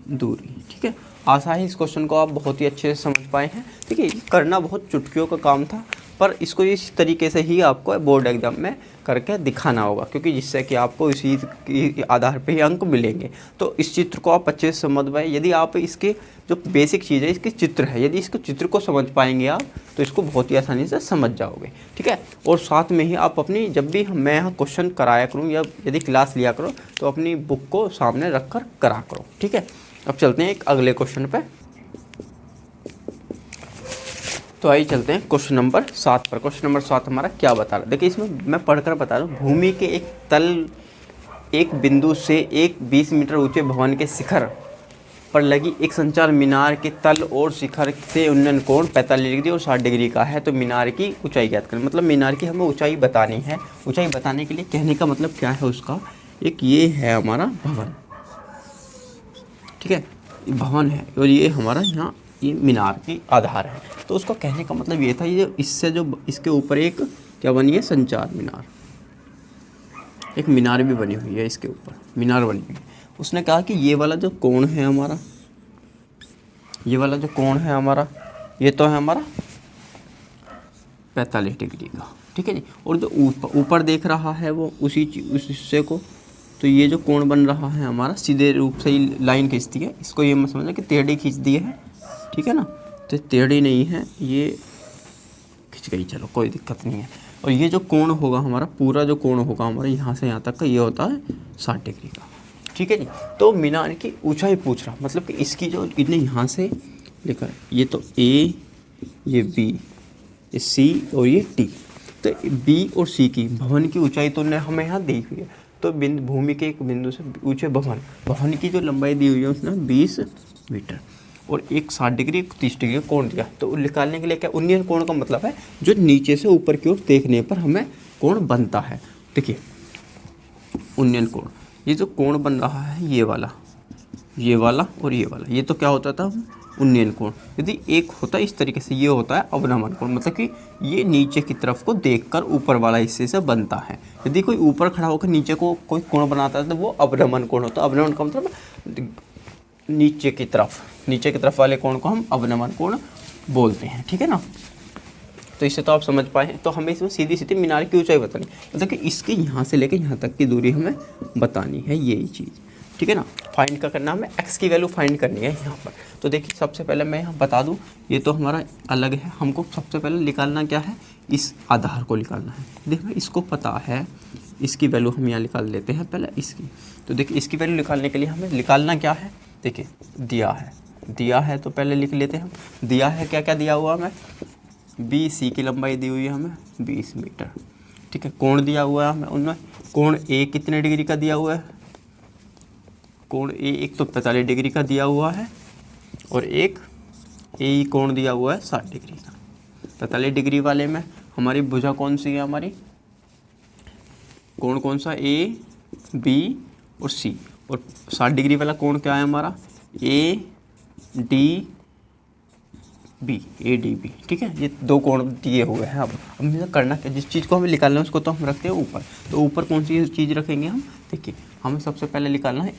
दूरी। ठीक है, आशा है इस क्वेश्चन को आप बहुत ही अच्छे से समझ पाए हैं। ठीक है, करना बहुत चुटकियों का काम था, पर इसको इस तरीके से ही आपको बोर्ड एग्जाम में करके दिखाना होगा, क्योंकि जिससे कि आपको इसी के आधार पे ही अंक मिलेंगे। तो इस चित्र को आप अच्छे से समझ पाए, यदि आप इसके जो बेसिक चीज़ है इसके चित्र है, यदि इसको चित्र को समझ पाएंगे आप, तो इसको बहुत ही आसानी से समझ जाओगे। ठीक है, और साथ में ही आप अपनी, जब भी मैं यहाँ क्वेश्चन कराया करूँ या यदि क्लास लिया करो, तो अपनी बुक को सामने रख कर करा करो। ठीक है, अब चलते हैं एक अगले क्वेश्चन पे। तो आइए चलते हैं क्वेश्चन नंबर 7 पर। क्वेश्चन नंबर 7 हमारा क्या बता रहा है, देखिए इसमें मैं पढ़कर बता रहा हूँ। भूमि के एक तल एक बिंदु से एक 20 मीटर ऊंचे भवन के शिखर पर लगी एक संचार मीनार के तल और शिखर से उन्नयन कोण 45 डिग्री और 60 डिग्री का है। तो मीनार की ऊंचाई ज्ञात करें, मतलब मीनार की हमें ऊंचाई बतानी है। ऊंचाई बताने के लिए कहने का मतलब क्या है उसका, एक ये है हमारा भवन, ठीक है, ये भवन है और ये हमारा यहाँ ये मीनार की आधार है। तो उसका कहने का मतलब ये था, ये इससे जो इसके ऊपर एक क्या बनी है, संचार मीनार, एक मीनार भी बनी हुई है, इसके ऊपर मीनार बनी हुई है। उसने कहा कि ये वाला जो कोण है हमारा, ये वाला जो कोण है हमारा, ये तो है हमारा 45 डिग्री का, ठीक है जी। और जो ऊपर देख रहा है वो उस हिस्से को, तो ये जो कोण बन रहा है हमारा सीधे रूप से ही लाइन खींचती है, इसको ये मत समझना कि टेढ़ी खींच दी है, ठीक है ना, तो टेढ़ी नहीं है, ये खिंच गई, चलो कोई दिक्कत नहीं है। और ये जो कोण होगा हमारा, पूरा जो कोण होगा हमारा यहाँ से यहाँ तक का, ये होता है 60 डिग्री का, ठीक है जी। तो मीनार की ऊंचाई पूछ रहा, मतलब कि इसकी जो इतने यहाँ से लेकर, ये तो ए, ये बी, ये सी और ये टी, तो बी और सी की भवन की ऊंचाई तो हमें यहाँ दी हुई है। तो भूमि के एक बिंदु से ऊंचे भवन की जो लंबाई दी हुई है उसने 20 मीटर और एक 60 डिग्री 30 डिग्री कोण दिया। तो निकालने के लिए क्या, उन्नयन कोण का मतलब है जो नीचे से ऊपर की ओर देखने पर हमें कोण बनता है। देखिए उन्नयन कोण, ये जो कोण बन रहा है ये वाला और ये वाला, ये तो क्या होता था उन्नयन कोण। यदि एक होता है इस तरीके से, ये होता है अवनमन कोण, मतलब कि ये नीचे की तरफ को देखकर ऊपर वाला हिस्से से बनता है। यदि कोई ऊपर खड़ा होकर नीचे को कोई कोण बनाता है तो वो अवनमन कोण होता है। अवनमन का मतलब नीचे की तरफ वाले कोण को हम अवनमन कोण बोलते हैं, ठीक है ना। तो इससे तो आप समझ पाए। तो हमें इसमें सीधी मीनार की ऊंचाई बतानी, मतलब कि इसके यहाँ से लेकर यहाँ तक की दूरी हमें बतानी है, यही चीज़, ठीक है ना। फाइंड का करना, हमें x की वैल्यू फाइंड करनी है यहाँ पर। तो देखिए सबसे पहले मैं यहाँ बता दूँ, ये तो हमारा अलग है, हमको सबसे पहले निकालना क्या है, इस आधार को निकालना है। देखिए इसको पता है, इसकी वैल्यू हम यहाँ निकाल लेते हैं पहले इसकी। तो देखिए इसकी वैल्यू निकालने के लिए हमें निकालना क्या है, देखिए दिया है तो पहले लिख लेते हैं हम। दिया है क्या क्या दिया हुआ हमें, BC की लंबाई दी हुई है हमें 20 मीटर, ठीक है। कोण दिया हुआ है हमें, उनमें कोण A कितने डिग्री का दिया हुआ है, कोण A एक तो 45 डिग्री का दिया हुआ है और एक AE कोण दिया हुआ है 60 डिग्री का। 45 डिग्री वाले में हमारी भुजा कौन सी है, हमारी कोण कौन सा, A B और C, और 60 डिग्री वाला कोण क्या है हमारा ADB, ठीक है। ये दो कोण दिए हुए हैं। अब हमें करना क्या, जिस चीज़ को हमें निकालना है उसको तो हम रखते हैं ऊपर, तो ऊपर कौन सी चीज़ रखेंगे हम, देखिए हमें सबसे पहले निकालना है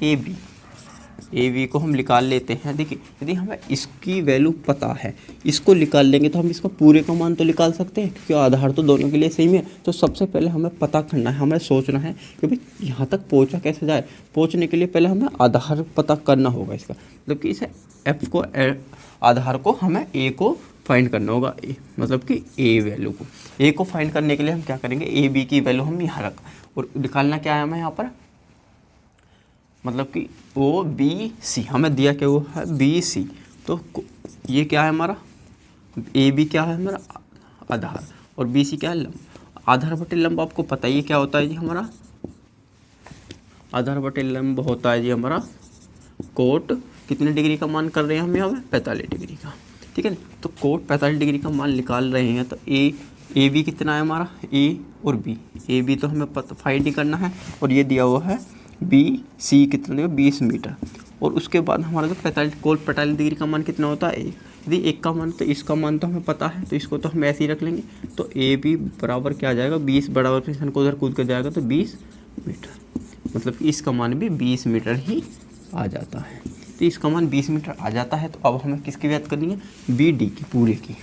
AB को हम निकाल लेते हैं। देखिए यदि हमें इसकी वैल्यू पता है, इसको निकाल लेंगे तो हम इसका पूरे का मान तो निकाल सकते हैं, क्योंकि आधार तो दोनों के लिए सेम है। तो सबसे पहले हमें पता करना है, हमें सोचना है कि भाई यहाँ तक पहुँचा कैसे जाए। पहुँचने के लिए पहले हमें आधार पता करना होगा इसका, मतलब कि इसे F को आधार को हमें A को फाइंड करना होगा, मतलब कि A वैल्यू को। A को फाइंड करने के लिए हम क्या करेंगे, AB की वैल्यू हम यहाँ रख, और निकालना क्या है हमें यहाँ पर, मतलब कि OBC हमें दिया क्या हुआ है BC। तो ये क्या है हमारा, AB क्या है हमारा आधार और BC क्या है लंब। आधार बटे लंब आपको पता ही क्या होता है जी, हमारा आधार बटे लंब होता है जी हमारा कोट। कितने डिग्री का मान कर रहे हैं हम यहाँ पे, 45 डिग्री का, ठीक है। तो कोट 45 डिग्री का मान निकाल रहे हैं, तो AB कितना है हमारा, A और B। AB तो हमें फाइंड ही करना है, और ये दिया हुआ है BC कितना देगा 20 मीटर। और उसके बाद हमारा जो 45 डिग्री का मान कितना होता है, यदि एक का मान, तो इसका मान तो हमें पता है, तो इसको तो हम ऐसे ही रख लेंगे। तो AB बराबर क्या आ जाएगा, 20 बराबर फिर को उधर कूद कर जाएगा तो 20 मीटर, मतलब कि इसका मान भी 20 मीटर ही आ जाता है। तो इसका मान 20 मीटर आ जाता है। तो अब हमें किसकी ज्ञात करनी है, BD की, पूरे की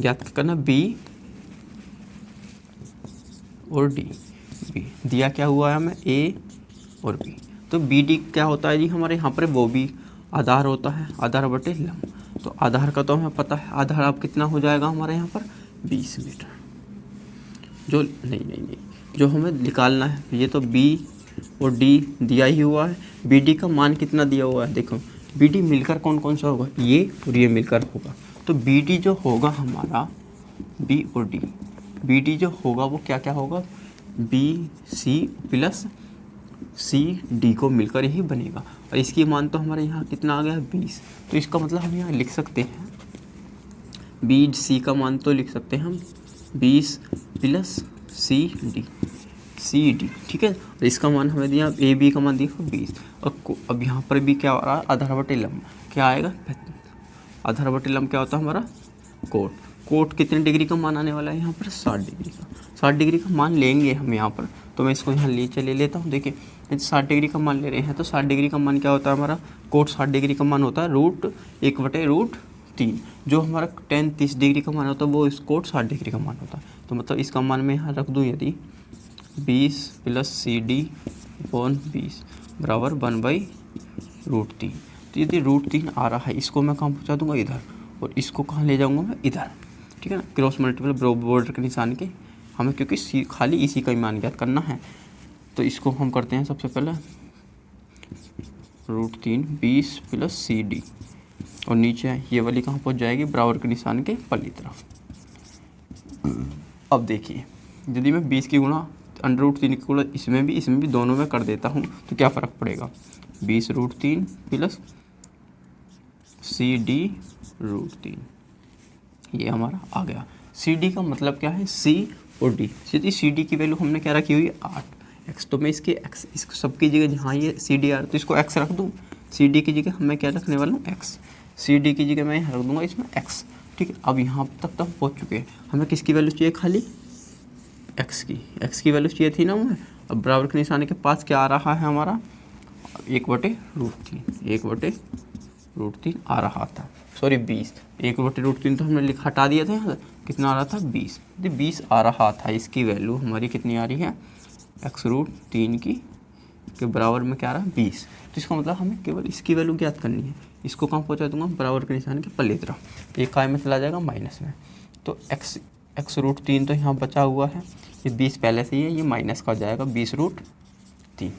ज्ञात करना, B और D। दिया क्या हुआ है हमें, A और B। तो BD क्या होता है जी हमारे यहाँ पर, वो भी आधार होता है, आधार बटे लंब। तो आधार का तो हमें पता है, आधार आप कितना हो जाएगा हमारे यहाँ पर 20 मीटर। जो नहीं जो हमें निकालना है, ये तो B और D दिया ही हुआ है। BD का मान कितना दिया हुआ है, देखो BD मिलकर कौन कौन सा होगा, ये और ये मिलकर होगा। तो BD जो होगा हमारा, B और D, BD जो होगा वो क्या क्या होगा, BC प्लस CD को मिलकर यही बनेगा। और इसकी मान तो हमारे यहाँ कितना आ गया है 20। तो इसका मतलब हम यहाँ लिख सकते हैं, BC का मान तो लिख सकते हैं हम 20 प्लस CD, ठीक है। और इसका मान हमें दिया, AB का मान दिया 20। और अब यहाँ पर भी क्या आ रहा है, आधार बटे लंब क्या आएगा, आधार बटे लंब क्या होता है हमारा कोट कितने डिग्री का मान आने वाला है यहाँ पर, 60 डिग्री का। 60 डिग्री का मान लेंगे हम यहाँ पर, तो मैं इसको यहाँ ले लेता हूँ। देखिए 60 डिग्री का मान ले रहे हैं, तो 60 डिग्री का मान क्या होता है हमारा, कोट 60 डिग्री का मान होता है √1/√3। जो हमारा tan 30 डिग्री का मान होता है वो इस कोट 60 डिग्री का मान होता है। तो मतलब इसका मान मैं यहाँ रख दूँ, यदि 20 प्लस CD/20 बराबर 1/√3। तो यदि √3 आ रहा है, इसको मैं कहाँ पहुँचा दूँगा, इधर, और इसको कहाँ ले जाऊँगा मैं, इधर, ठीक है ना। क्रॉस मल्टीपल बॉर्डर के निशान के हमें, क्योंकि खाली इसी का ही मान ज्ञात करना है। तो इसको हम करते हैं सबसे पहले √3 20 प्लस CD, और नीचे ये वाली कहाँ पहुँच जाएगी, बराबर के निशान के पल्ली तरफ। अब देखिए यदि मैं 20 की गुणा 20√3 को इसमें भी दोनों में कर देता हूँ तो क्या फ़र्क पड़ेगा, 20√3 प्लस CD√3, ये हमारा आ गया। CD का मतलब क्या है, C और D। यदि CD की वैल्यू हमने क्या रखी हुई है 8x, तो मैं इसके x, इसको सबकी जगह जहाँ ये CD आ रहा है तो इसको x रख दूँ, CD की जगह मैं क्या रखने वाला हूँ x, CD की जगह मैं यहाँ रख दूँगा इसमें x। ठीक है, अब यहाँ तक तो हम पहुँच चुके हैं। हमें किसकी वैल्यू चाहिए, खाली x की वैल्यू चाहिए थी ना हमें। अब बराबर के निशान के पास क्या आ रहा है हमारा, 1/√3 आ रहा था, सॉरी 20, 1/√3 तो हमने हटा दिया था यहाँ, कितना आ रहा था 20, 20 आ रहा था। इसकी वैल्यू हमारी कितनी आ रही है, x√3 की के बराबर में क्या आ रहा है 20। तो इसका मतलब हमें केवल इसकी वैल्यू ज्ञात करनी है। इसको कहाँ पहुँचा दूंगा, बराबर के निशान के पल्ले तरफ, एक काय में चला जाएगा माइनस में, तो x√3 तो यहाँ बचा हुआ है, ये 20 पहले से ही है, ये माइनस का जाएगा 20√3।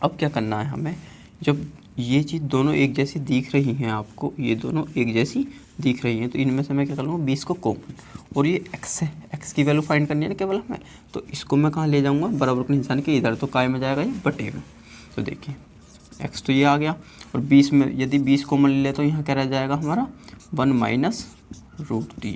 अब क्या करना है हमें, जब ये चीज़ दोनों एक जैसी दिख रही हैं आपको, ये दोनों एक जैसी दिख रही हैं, तो इनमें से मैं क्या कर लूँगा 20 को कॉमन, और ये x है, x की वैल्यू फाइंड करनी है ना केवल हमें, तो इसको मैं कहाँ ले जाऊँगा, बराबर के निशान के इधर, तो काय में जाएगा ये बटे में। तो देखिए x तो ये आ गया, और 20 में यदि 20 कॉमन ले तो यहाँ क्या रह जाएगा हमारा 1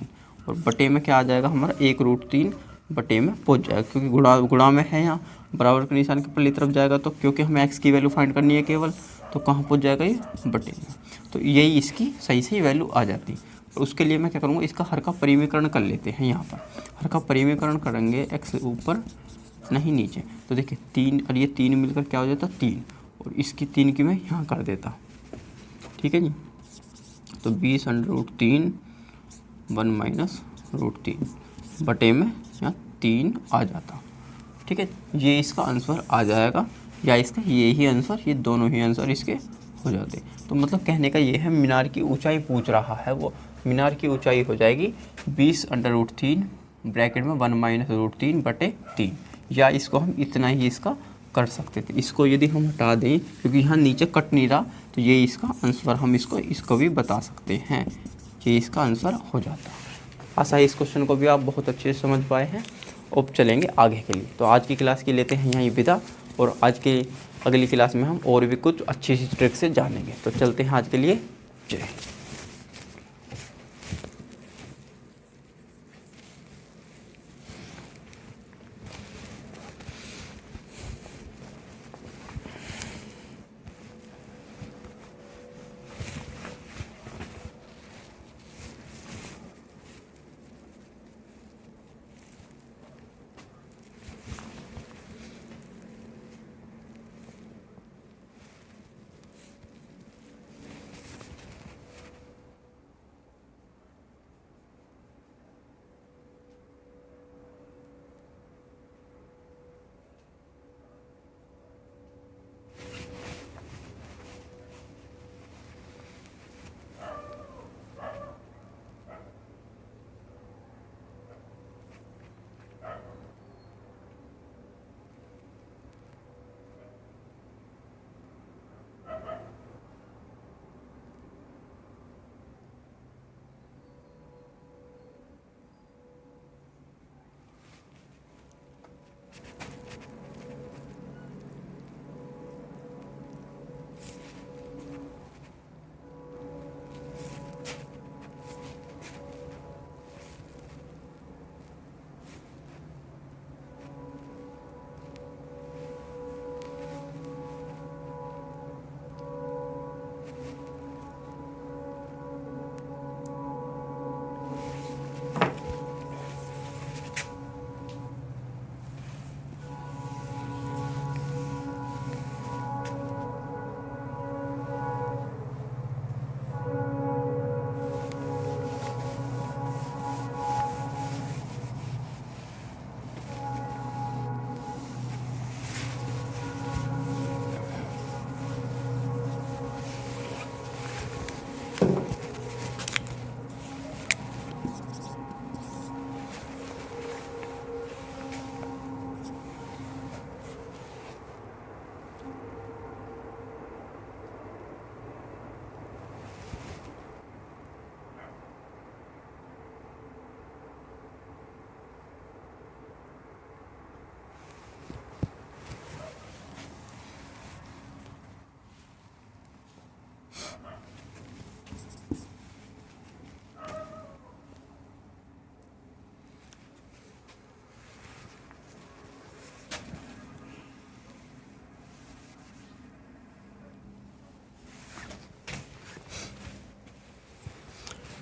- और बटे में क्या आ जाएगा हमारा 1√3 बटे में पहुँच जाएगा, क्योंकि गुणा में है यहाँ, बराबर के निशान के पल्ली तरफ जाएगा, तो क्योंकि हमें x की वैल्यू फाइंड करनी है केवल, तो कहाँ पहुँच जाएगा ये बटे में। तो यही इसकी सही वैल्यू आ जाती। तो उसके लिए मैं क्या करूँगा, इसका हर का परिमीकरण कर लेते हैं। यहाँ पर हर का परिमीकरण करेंगे, x ऊपर नहीं नीचे, तो देखिए 3 और ये 3 मिलकर क्या हो जाता 3, और इसकी 3 की मैं यहाँ कर देता। ठीक है जी, तो 20√3 1 - बटे में यहाँ 3 आ जाता। ठीक है, ये इसका आंसर आ जाएगा, या इसका ये ही आंसर, ये दोनों ही आंसर इसके हो जाते। तो मतलब कहने का ये है, मीनार की ऊंचाई पूछ रहा है, वो मीनार की ऊंचाई हो जाएगी 20√3 ब्रैकेट में 1 - बटे 3, या इसको हम इतना ही इसका कर सकते थे। इसको यदि हम हटा दें, क्योंकि यहाँ नीचे कट नहीं रहा, तो ये इसका आंसर हम इसको भी बता सकते हैं, ये इसका आंसर हो जाता। आशा है इस क्वेश्चन को भी आप बहुत अच्छे से समझ पाए हैं। अब चलेंगे आगे के लिए। तो आज की क्लास की लेते हैं यहीं विदा, और आज के अगली क्लास में हम और भी कुछ अच्छी सी ट्रिक से जानेंगे। तो चलते हैं आज के लिए, जय हिंद।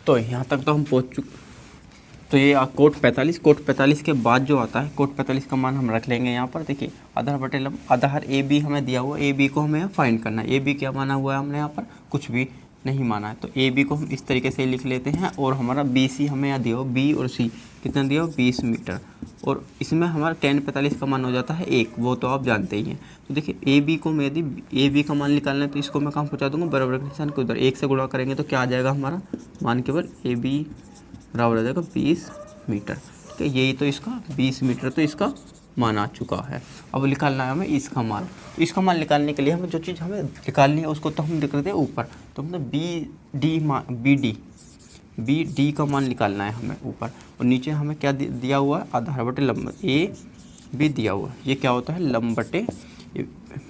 तो यहाँ तक तो हम पहुँच चुके। तो ये कोट 45 के बाद जो आता है, कोट 45 का मान हम रख लेंगे यहाँ पर। देखिए आधार बटे लंब, आधार ए बी हमें दिया हुआ, ए बी को हमें फाइंड करना है। ए बी क्या माना हुआ है हमने यहाँ पर, कुछ भी नहीं माना है। तो ए बी को हम इस तरीके से लिख लेते हैं। और हमारा बी सी हमें यहाँ दिया हो, बी और सी कितना दिया हो 20 मीटर। और इसमें हमारा tan 45 का मान हो जाता है 1, वो तो आप जानते ही हैं। तो देखिए ए बी को मैं यदि ए बी का मान निकालना है तो इसको मैं कहाँ पहुँचा दूँगा, बराबर के निशान के उधर 1 से गुणा करेंगे तो क्या आ जाएगा हमारा मान, केवल ए बी बराबर आ जाएगा 20 मीटर। ठीक है, यही तो इसका 20 मीटर तो इसका मान आ चुका है। अब निकालना है हमें इसका मान। इसका मान निकालने के लिए हमें जो चीज़ हमें निकालनी है उसको तो हम लिख देते हैं ऊपर। तो मतलब बी डी का मान निकालना है हमें ऊपर। और नीचे हमें क्या दिया हुआ है, आधार बटे लंब ए बी दिया हुआ है। ये क्या होता है, लंब बटे,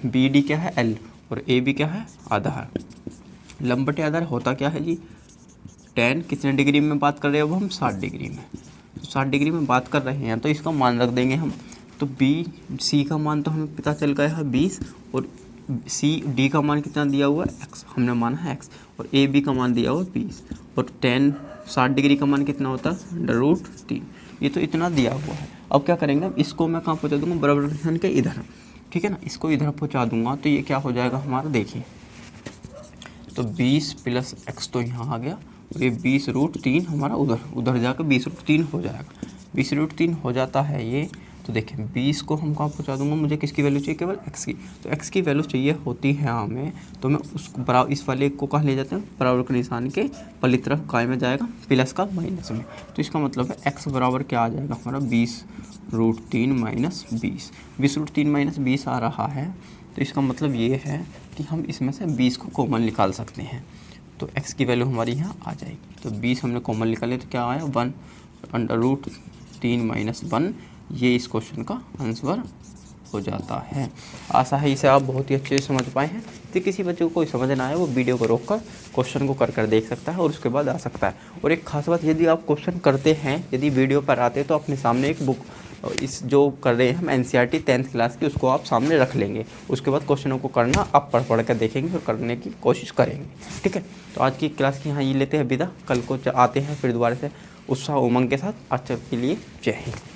बी डी क्या है एल और ए बी क्या है आधार। लंब बटे आधार होता क्या है जी, tan कितने डिग्री में बात कर रहे हैं, अब हम 60 डिग्री में। 60 डिग्री में बात कर रहे हैं तो इसका मान रख देंगे हम। तो बी सी का मान तो हमें पता चल गया है 20, और सी डी का मान कितना दिया हुआ है x, हमने माना है x, और ए बी का मान दिया हुआ है 20। और tan 60 डिग्री का मान कितना होता है √3। ये तो इतना दिया हुआ है। अब क्या करेंगे, इसको मैं कहाँ पहुँचा दूँगा, बराबर निशान के इधर। ठीक है ना, इसको इधर पहुँचा दूँगा तो ये क्या हो जाएगा हमारा, देखिए तो 20 + x तो यहाँ आ गया, और ये 20√3 हमारा उधर जाकर 20√3 हो जाएगा। 20√3 हो जाता है ये। तो देखिए 20 को हम कहाँ पहुँचा दूँगा, मुझे किसकी वैल्यू चाहिए, केवल x की। तो x की वैल्यू चाहिए होती है हमें, तो मैं उसको बराबर, इस वाले को कहाँ ले जाते हैं, बराबर के निशान के पल्ली तरफ काय में जाएगा, प्लस का माइनस में। तो इसका मतलब है x बराबर क्या आ जाएगा हमारा 20√3 - 20। 20√3 - 20 आ रहा है। तो इसका मतलब ये है कि हम इसमें से 20 को कॉमन निकाल सकते हैं। तो x की वैल्यू हमारी यहाँ आ जाएगी। तो 20 हमने कॉमन निकाले तो क्या आया 1/√3 - 1। ये इस क्वेश्चन का आंसर हो जाता है। आशा है इसे आप बहुत ही अच्छे से समझ पाए हैं। तो किसी बच्चे को कोई समझ ना आए वो वीडियो को रोककर क्वेश्चन को कर देख सकता है और उसके बाद आ सकता है। और एक खास बात, यदि आप क्वेश्चन करते हैं, यदि वीडियो पर आते हैं तो अपने सामने एक बुक, इस जो कर रहे हैं हम NCERT 10th क्लास की, उसको आप सामने रख लेंगे। उसके बाद क्वेश्चनों को करना आप पढ़ कर देखेंगे और करने की कोशिश करेंगे। ठीक है, तो आज की क्लास की यहाँ ये लेते हैं विदा। कल को आते हैं फिर दोबारा से उत्साह उमंग के साथ। आज के लिए जय हिंद।